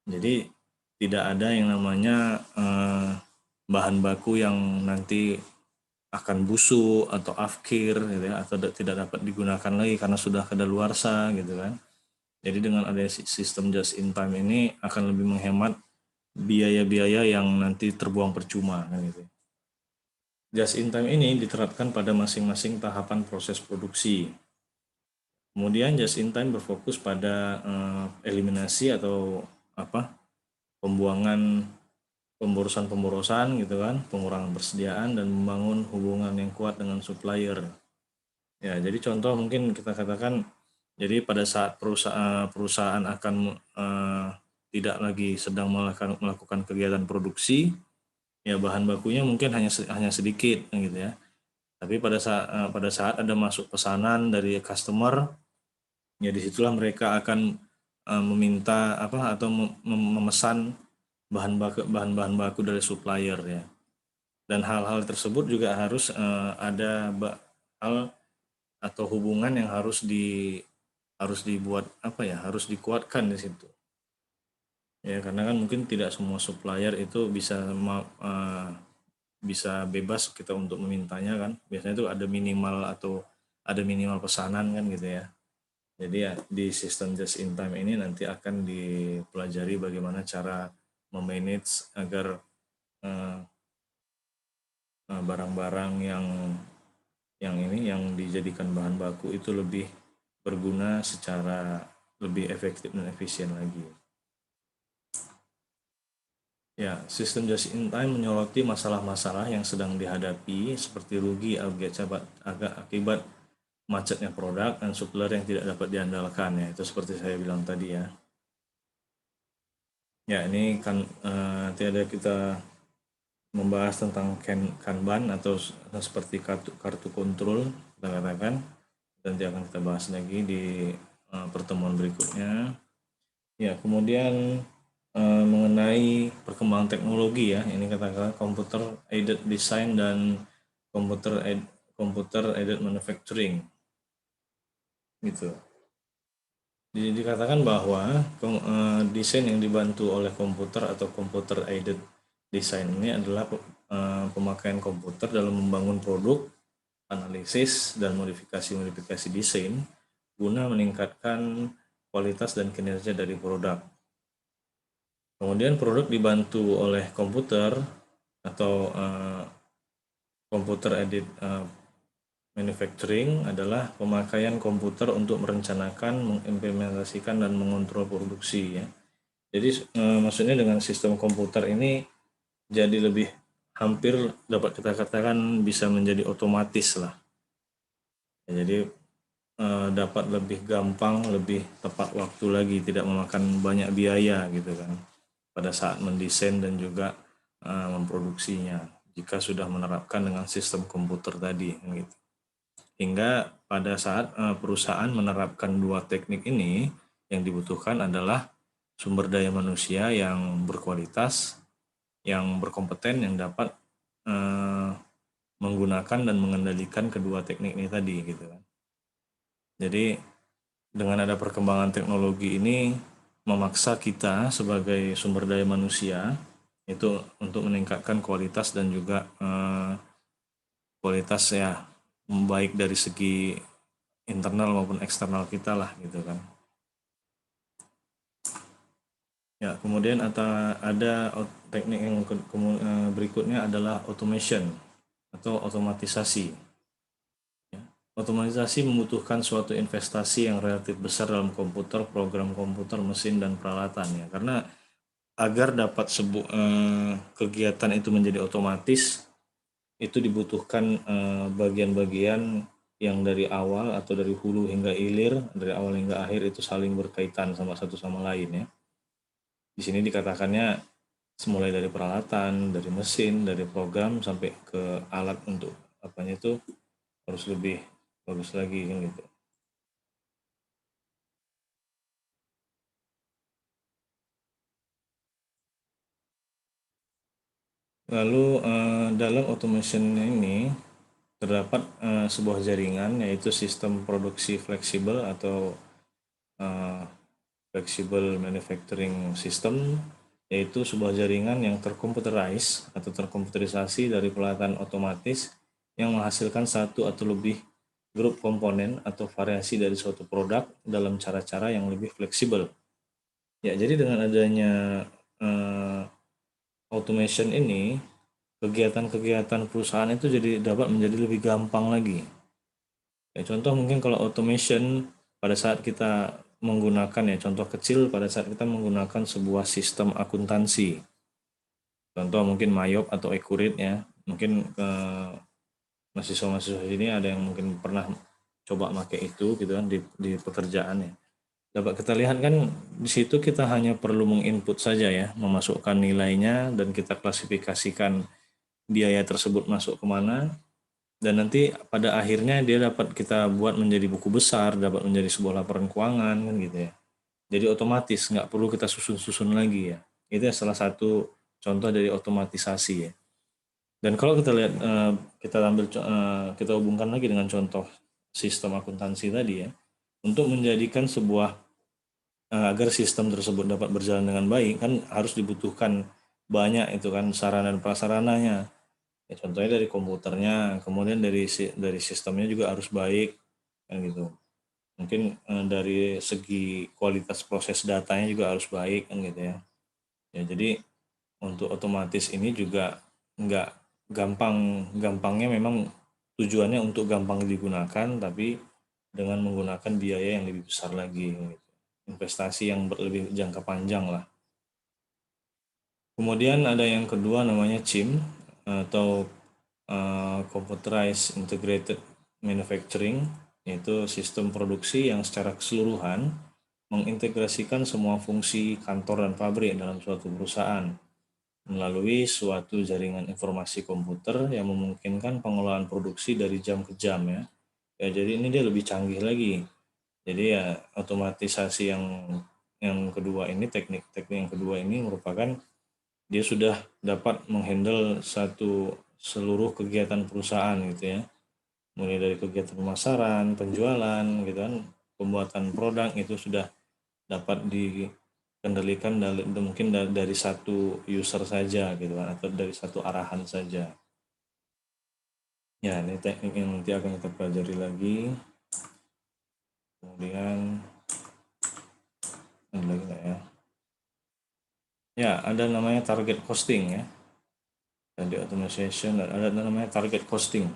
Jadi tidak ada yang namanya bahan baku yang nanti akan busuk atau afkir gitu ya, atau tidak dapat digunakan lagi karena sudah kadaluarsa gitu kan. Jadi dengan adanya sistem just in time ini akan lebih menghemat biaya-biaya yang nanti terbuang percuma kan gitu. Just in time ini diterapkan pada masing-masing tahapan proses produksi. Kemudian just in time berfokus pada eliminasi atau pembuangan pemborosan gitu kan, pengurangan persediaan dan membangun hubungan yang kuat dengan supplier. Ya, jadi contoh mungkin kita katakan, jadi pada saat perusahaan akan tidak lagi sedang melakukan kegiatan produksi, ya bahan bakunya mungkin hanya sedikit gitu ya. Tapi pada saat ada masuk pesanan dari customer, ya disitulah mereka akan meminta atau memesan bahan baku dari supplier ya. Dan hal-hal tersebut juga harus ada hal atau hubungan yang harus dibuat harus dikuatkan di situ. Ya, karena kan mungkin tidak semua supplier itu bisa bebas kita untuk memintanya kan. Biasanya itu ada minimal pesanan kan gitu ya. Jadi ya di sistem just in time ini nanti akan dipelajari bagaimana cara memanage agar barang-barang yang dijadikan bahan baku itu lebih berguna secara lebih efektif dan efisien lagi. Ya, sistem just in time menyoroti masalah-masalah yang sedang dihadapi seperti rugi akibat macetnya produk dan supplier yang tidak dapat diandalkan ya. Itu seperti saya bilang tadi ya. Ya, ini kan nanti ada kita membahas tentang Kanban atau seperti kartu kontrol kita katakan. Nanti akan kita bahas lagi di pertemuan berikutnya. Ya, kemudian mengenai perkembangan teknologi ya, ini katakan computer aided design dan computer aided manufacturing gitu. Jadi dikatakan bahwa desain yang dibantu oleh komputer atau computer aided design ini adalah pemakaian komputer dalam membangun produk, analisis dan modifikasi desain guna meningkatkan kualitas dan kinerja dari produk. Kemudian produk dibantu oleh komputer atau computer aided manufacturing adalah pemakaian komputer untuk merencanakan, mengimplementasikan, dan mengontrol produksi ya. Jadi maksudnya dengan sistem komputer ini jadi lebih hampir dapat kita katakan bisa menjadi otomatis lah. Ya, jadi dapat lebih gampang, lebih tepat waktu lagi, tidak memakan banyak biaya gitu kan pada saat mendesain dan juga memproduksinya jika sudah menerapkan dengan sistem komputer tadi kan gitu. Hingga pada saat perusahaan menerapkan dua teknik ini, yang dibutuhkan adalah sumber daya manusia yang berkualitas, yang berkompeten, yang dapat menggunakan dan mengendalikan kedua teknik ini tadi gitu kan. Jadi dengan ada perkembangan teknologi ini memaksa kita sebagai sumber daya manusia itu untuk meningkatkan kualitas dan juga kualitas ya baik dari segi internal maupun eksternal kita lah gitu kan. Ya, kemudian ada teknik yang berikutnya adalah automation atau otomatisasi. Ya, otomatisasi membutuhkan suatu investasi yang relatif besar dalam komputer, program komputer, mesin, dan peralatan ya. Karena agar dapat kegiatan itu menjadi otomatis, itu dibutuhkan bagian-bagian yang dari awal atau dari hulu hingga hilir, dari awal hingga akhir itu saling berkaitan sama satu sama lain ya. Di sini dikatakannya mulai dari peralatan, dari mesin, dari program sampai ke alat untuk apanya itu harus lebih bagus lagi kan gitu. Lalu dalam automation ini terdapat sebuah jaringan yaitu sistem produksi fleksibel atau flexible manufacturing system, yaitu sebuah jaringan yang terkomputerized atau terkomputerisasi dari peralatan otomatis yang menghasilkan satu atau lebih grup komponen atau variasi dari suatu produk dalam cara-cara yang lebih fleksibel. Ya, jadi dengan adanya automation ini, kegiatan-kegiatan perusahaan itu jadi dapat menjadi lebih gampang lagi. Ya, contoh mungkin kalau automation pada saat kita menggunakan ya contoh kecil pada saat kita menggunakan sebuah sistem akuntansi. Contoh mungkin Mayop atau Accurate ya. Mungkin mahasiswa-mahasiswa ini ada yang mungkin pernah coba pakai itu gitu kan di pekerjaan ya. Dapat kita lihat kan di situ kita hanya perlu menginput saja ya, memasukkan nilainya dan kita klasifikasikan biaya tersebut masuk kemana, dan nanti pada akhirnya dia dapat kita buat menjadi buku besar, dapat menjadi sebuah laporan keuangan kan gitu ya. Jadi otomatis nggak perlu kita susun-susun lagi ya. Itu salah satu contoh dari otomatisasi ya. Dan kalau kita lihat kita hubungkan lagi dengan contoh sistem akuntansi tadi ya, untuk menjadikan sebuah agar sistem tersebut dapat berjalan dengan baik kan harus dibutuhkan banyak itu kan sarana dan prasarananya. Ya, contohnya dari komputernya, kemudian dari sistemnya juga harus baik kan gitu. Mungkin dari segi kualitas proses datanya juga harus baik kan gitu ya. Ya jadi untuk otomatis ini juga nggak gampangnya memang tujuannya untuk gampang digunakan, tapi dengan menggunakan biaya yang lebih besar lagi gitu. Investasi yang lebih jangka panjang lah. Kemudian ada yang kedua namanya CIM atau Computerized Integrated Manufacturing, yaitu sistem produksi yang secara keseluruhan mengintegrasikan semua fungsi kantor dan pabrik dalam suatu perusahaan melalui suatu jaringan informasi komputer yang memungkinkan pengelolaan produksi dari jam ke jam ya. Ya jadi ini dia lebih canggih lagi. Jadi ya otomatisasi yang kedua ini teknik-teknik yang kedua ini merupakan dia sudah dapat menghandle seluruh kegiatan perusahaan gitu ya, mulai dari kegiatan pemasaran, penjualan gitu kan, pembuatan produk itu sudah dapat dikendalikan mungkin dari satu user saja gitu kan, atau dari satu arahan saja. Ya ini teknik yang nanti akan kita pelajari lagi. Kemudian ada lagi nggak ya? Ya ada namanya target costing ya. Dan di automation ada namanya target costing.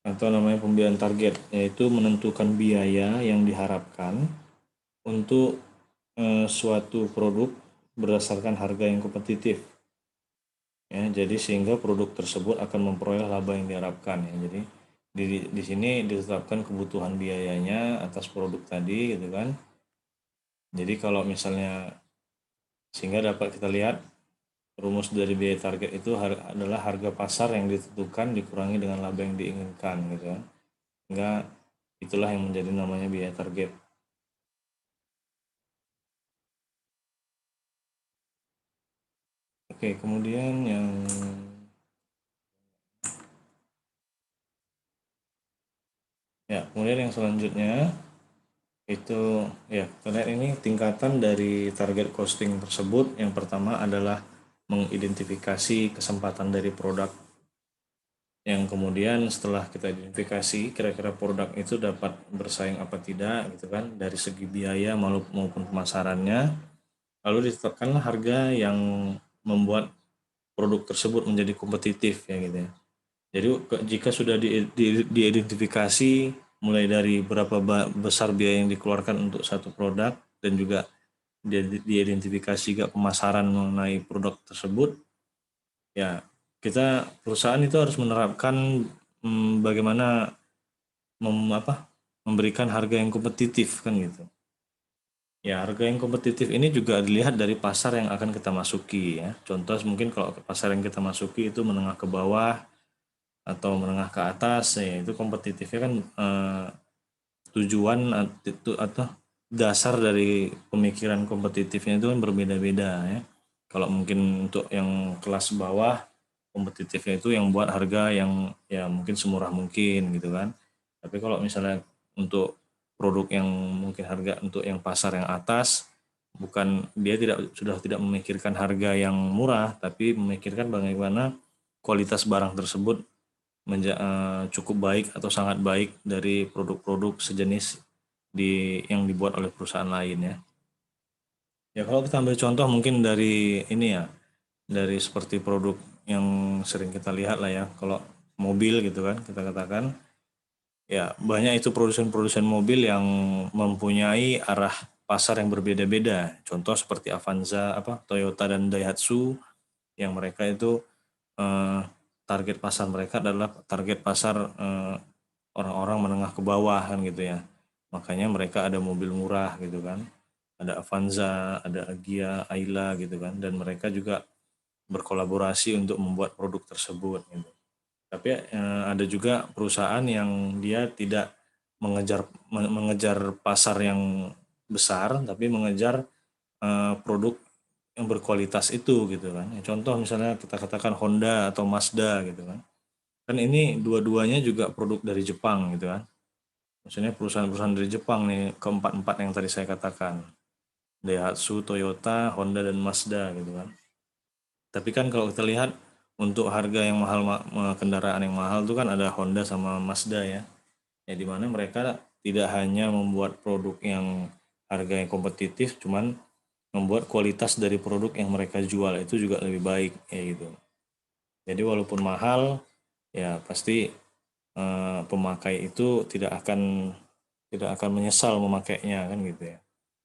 atau namanya pembiayaan target, yaitu menentukan biaya yang diharapkan untuk suatu produk berdasarkan harga yang kompetitif. Ya, jadi sehingga produk tersebut akan memperoleh laba yang diharapkan ya. Jadi di sini ditetapkan kebutuhan biayanya atas produk tadi gitu kan. Jadi kalau misalnya sehingga dapat kita lihat rumus dari biaya target itu adalah harga pasar yang ditentukan dikurangi dengan laba yang diinginkan gitu kan. Sehingga itulah yang menjadi namanya biaya target. Oke, kemudian kemudian yang selanjutnya itu ya kita lihat ini tingkatan dari target costing tersebut. Yang pertama adalah mengidentifikasi kesempatan dari produk, yang kemudian setelah kita identifikasi kira-kira produk itu dapat bersaing apa tidak gitu kan dari segi biaya maupun pemasarannya, lalu ditetapkanlah harga yang membuat produk tersebut menjadi kompetitif ya gitu ya. Jadi jika sudah diidentifikasi mulai dari berapa besar biaya yang dikeluarkan untuk satu produk dan juga diidentifikasi juga pemasaran mengenai produk tersebut, ya kita perusahaan itu harus menerapkan bagaimana memberikan harga yang kompetitif kan gitu. Ya, harga yang kompetitif ini juga dilihat dari pasar yang akan kita masuki ya. Contoh mungkin kalau pasar yang kita masuki itu menengah ke bawah atau menengah ke atas, ya itu kompetitifnya kan tujuan itu atau dasar dari pemikiran kompetitifnya itu kan berbeda-beda ya. Kalau mungkin untuk yang kelas bawah, kompetitifnya itu yang buat harga yang ya mungkin semurah mungkin gitu kan. Tapi kalau misalnya untuk produk yang mungkin harga untuk yang pasar yang atas, bukan dia sudah tidak memikirkan harga yang murah, tapi memikirkan bagaimana kualitas barang tersebut cukup baik atau sangat baik dari produk-produk sejenis yang dibuat oleh perusahaan lain ya. Ya kalau kita ambil contoh mungkin dari ini ya, dari seperti produk yang sering kita lihat lah ya, kalau mobil gitu kan kita katakan, ya banyak itu produsen-produsen mobil yang mempunyai arah pasar yang berbeda-beda. Contoh seperti Avanza, Toyota dan Daihatsu, yang mereka itu target pasar mereka adalah target pasar orang-orang menengah ke bawah kan gitu ya. Makanya mereka ada mobil murah gitu kan. Ada Avanza, ada Agia, Ayla gitu kan, dan mereka juga berkolaborasi untuk membuat produk tersebut gitu. Tapi ada juga perusahaan yang dia tidak mengejar pasar yang besar, tapi mengejar produk yang berkualitas itu gitu kan. Ya, contoh misalnya kita katakan Honda atau Mazda gitu kan. Kan ini dua-duanya juga produk dari Jepang gitu kan. Maksudnya perusahaan-perusahaan dari Jepang nih, keempat-empat yang tadi saya katakan. Daihatsu, Toyota, Honda, dan Mazda gitu kan. Tapi kan kalau kita lihat untuk harga yang mahal, kendaraan yang mahal itu kan ada Honda sama Mazda ya. Ya dimana mereka tidak hanya membuat produk yang harga yang kompetitif, cuman membuat kualitas dari produk yang mereka jual itu juga lebih baik ya gitu. Jadi walaupun mahal, ya pasti pemakai itu tidak akan menyesal memakainya kan gitu ya.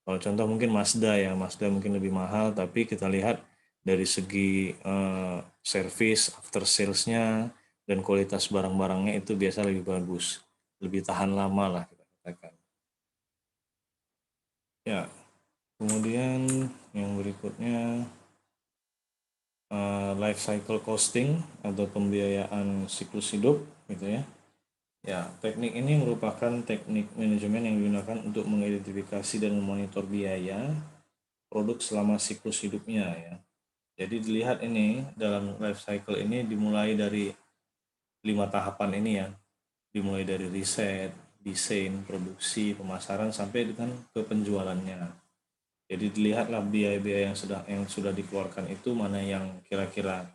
Kalau contoh mungkin Mazda mungkin lebih mahal, tapi kita lihat dari segi service after sales-nya dan kualitas barang-barangnya itu biasa lebih bagus, lebih tahan lama lah kita katakan. Ya, kemudian yang berikutnya life cycle costing atau pembiayaan siklus hidup gitu ya. Ya, teknik ini merupakan teknik manajemen yang digunakan untuk mengidentifikasi dan memonitor biaya produk selama siklus hidupnya ya. Jadi dilihat ini dalam life cycle ini dimulai dari 5 tahapan ini ya. Dimulai dari riset, desain, produksi, pemasaran sampai dengan ke penjualannya. Jadi dilihatlah biaya-biaya yang sudah dikeluarkan itu mana yang kira-kira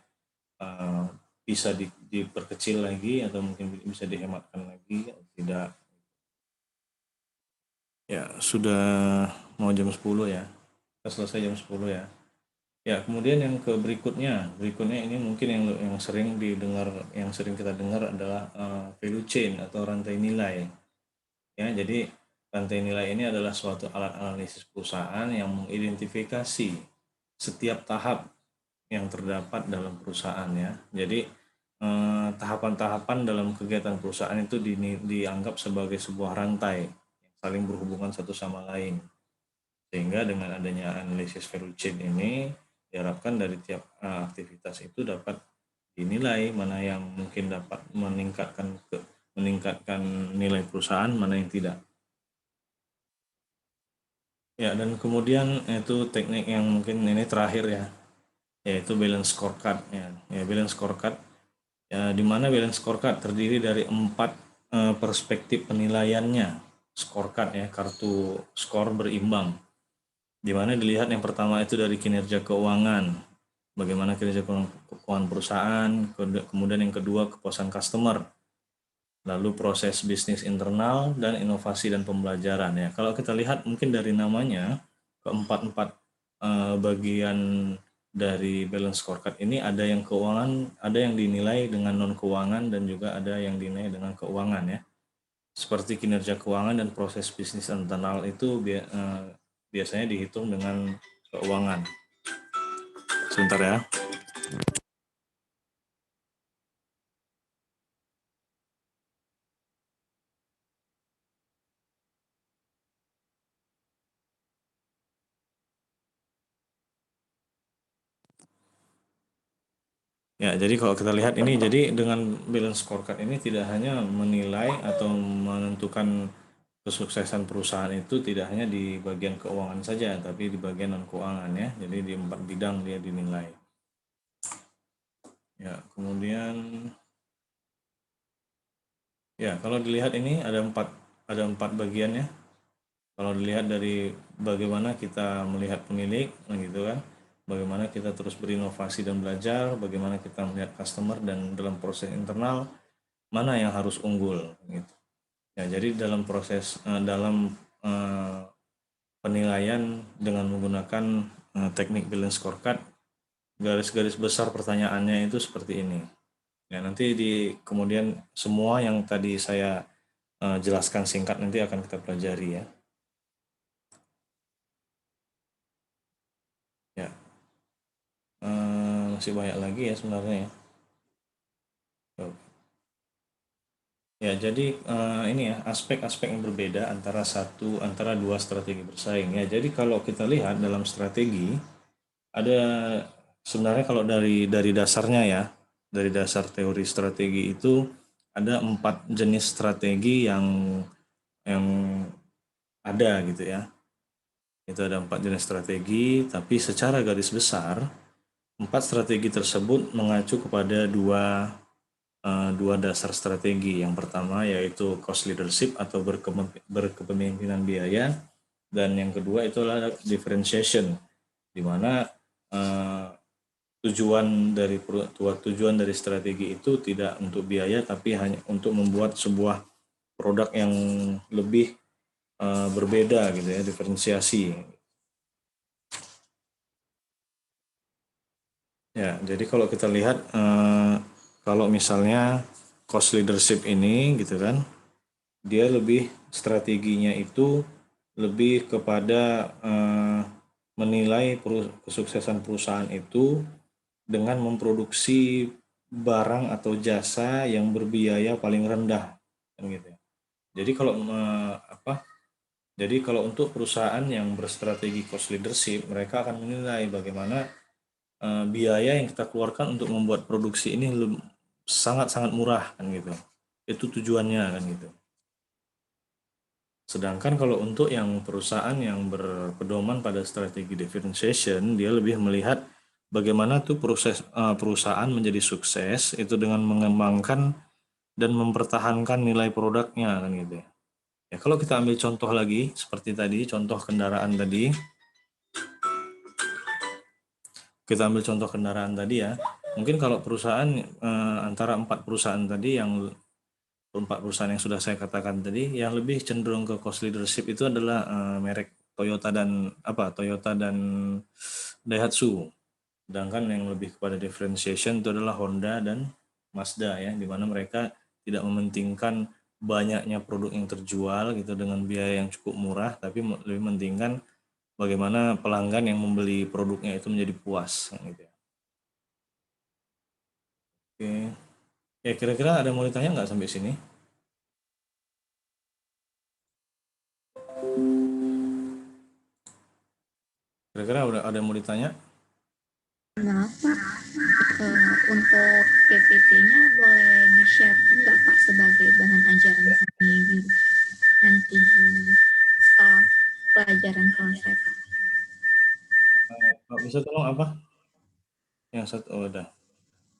bisa diperkecil lagi atau mungkin bisa dihematkan lagi atau tidak. Ya, sudah mau jam 10 ya. Kita selesai jam 10 ya. Ya, kemudian yang berikutnya ini mungkin yang sering didengar, yang sering kita dengar adalah value chain atau rantai nilai. Ya, jadi rantai nilai ini adalah suatu alat analisis perusahaan yang mengidentifikasi setiap tahap yang terdapat dalam perusahaan ya. Jadi tahapan-tahapan dalam kegiatan perusahaan itu dianggap sebagai sebuah rantai yang saling berhubungan satu sama lain. Sehingga dengan adanya analisis value chain ini diharapkan dari tiap aktivitas itu dapat dinilai mana yang mungkin dapat meningkatkan nilai perusahaan, mana yang tidak. Ya, dan kemudian itu teknik yang mungkin ini terakhir ya, yaitu balance scorecard ya. Ya, balance scorecard ya, di mana balance scorecard terdiri dari 4 perspektif penilaiannya. Scorecard ya, kartu skor berimbang. Di mana dilihat yang pertama itu dari kinerja keuangan, bagaimana kinerja keuangan perusahaan, kemudian yang kedua kepuasan customer, lalu proses bisnis internal, dan inovasi dan pembelajaran ya. Kalau kita lihat mungkin dari namanya, keempat-empat bagian dari balance scorecard ini ada yang keuangan, ada yang dinilai dengan non keuangan, dan juga ada yang dinilai dengan keuangan ya. Seperti kinerja keuangan dan proses bisnis internal itu biasanya dihitung dengan keuangan. Sebentar ya. Ya, jadi kalau kita lihat ini, jadi dengan balance scorecard ini tidak hanya menilai atau menentukan kesuksesan perusahaan itu tidak hanya di bagian keuangan saja, tapi di bagian non keuangan ya. Jadi di 4 bidang dia dinilai. Ya, kemudian ya kalau dilihat ini ada empat bagian ya. Kalau dilihat dari bagaimana kita melihat pemilik, gitu kan, bagaimana kita terus berinovasi dan belajar, bagaimana kita melihat customer, dan dalam proses internal mana yang harus unggul, gitu. Ya, jadi dalam proses dalam penilaian dengan menggunakan teknik balance scorecard, garis-garis besar pertanyaannya itu seperti ini. Ya, nanti di kemudian semua yang tadi saya jelaskan singkat nanti akan kita pelajari ya. Ya, masih banyak lagi ya sebenarnya ya. Ya, jadi ini ya aspek-aspek yang berbeda antara dua strategi bersaing ya. Jadi kalau kita lihat dalam strategi ada sebenarnya kalau dari dasarnya ya, dari dasar teori strategi itu ada 4 jenis strategi yang ada gitu ya. Itu ada 4 jenis strategi, tapi secara garis besar 4 strategi tersebut mengacu kepada dua dasar strategi. Yang pertama yaitu cost leadership atau berkepemimpinan biaya, dan yang kedua itu adalah differentiation, di mana tujuan dari strategi itu tidak untuk biaya, tapi hanya untuk membuat sebuah produk yang lebih berbeda gitu ya, diferensiasi. Ya, jadi kalau kita lihat kalau misalnya cost leadership ini gitu kan, dia lebih strateginya itu lebih kepada menilai kesuksesan perusahaan itu dengan memproduksi barang atau jasa yang berbiaya paling rendah kan gitu. Jadi kalau untuk perusahaan yang berstrategi cost leadership, mereka akan menilai bagaimana biaya yang kita keluarkan untuk membuat produksi ini sangat-sangat murah kan gitu. Itu tujuannya kan gitu. Sedangkan kalau untuk yang perusahaan yang berpedoman pada strategi differentiation, dia lebih melihat bagaimana tuh perusahaan menjadi sukses itu dengan mengembangkan dan mempertahankan nilai produknya kan gitu. Ya, kalau kita ambil contoh lagi seperti tadi, contoh kendaraan tadi. Kita ambil contoh kendaraan tadi ya. Mungkin kalau perusahaan antara 4 perusahaan tadi, yang 4 perusahaan yang sudah saya katakan tadi, yang lebih cenderung ke cost leadership itu adalah merek Toyota dan Daihatsu. Sedangkan yang lebih kepada differentiation itu adalah Honda dan Mazda ya, di mana mereka tidak mementingkan banyaknya produk yang terjual gitu dengan biaya yang cukup murah, tapi lebih mementingkan bagaimana pelanggan yang membeli produknya itu menjadi puas gitu ya. Oke. Ya kira-kira ada mau ditanya nggak sampai sini? Kira-kira ada yang mau ditanya? Maaf Pak, untuk PPT-nya boleh di-share nggak Pak sebagai bahan ajaran kami nanti setelah pelajaran selesai Pak? Pak bisa tolong apa? Yang satu, oh udah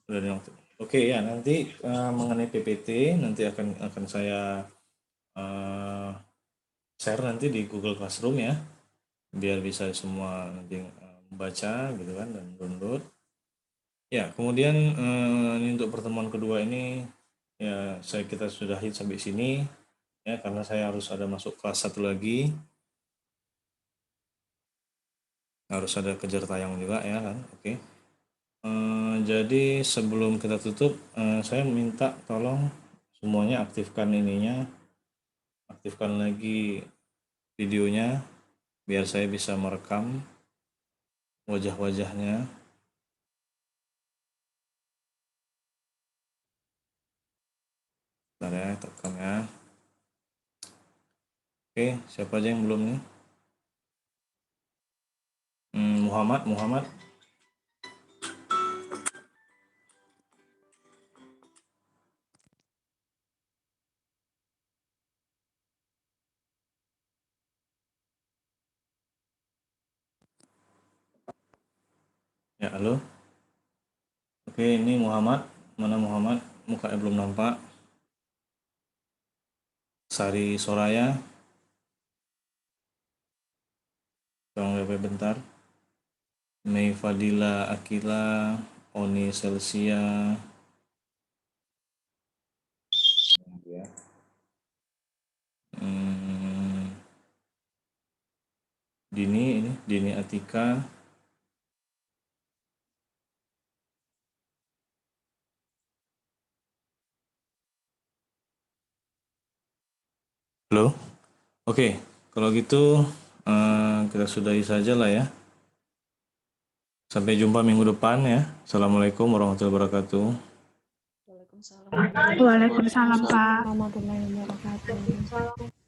ada yang. Oke ya, nanti mengenai PPT nanti akan saya share nanti di Google Classroom ya, biar bisa semua nanti membaca gitu kan dan download. Ya, kemudian ini untuk pertemuan kedua ini ya kita sudahi sampai sini ya, karena saya harus ada masuk kelas satu lagi, harus ada kejar tayang juga ya kan. Oke. Jadi sebelum kita tutup, saya minta tolong semuanya aktifkan ininya, aktifkan lagi videonya biar saya bisa merekam wajah-wajahnya. Bentar ya, tekan ya. Oke, siapa aja yang belum nih? Muhammad. Ya, halo. Oke, ini Muhammad. Mana Muhammad? Mukanya belum nampak. Sari Soraya. Tolong WP bentar. Mei Fadila Akila, Oni Celsia. Ya. Dini Atika. Halo. Oke, kalau gitu kita sudahi saja lah ya. Sampai jumpa minggu depan ya. Assalamualaikum warahmatullahi wabarakatuh. Waalaikumsalam Pak. Warahmatullahi wabarakatuh.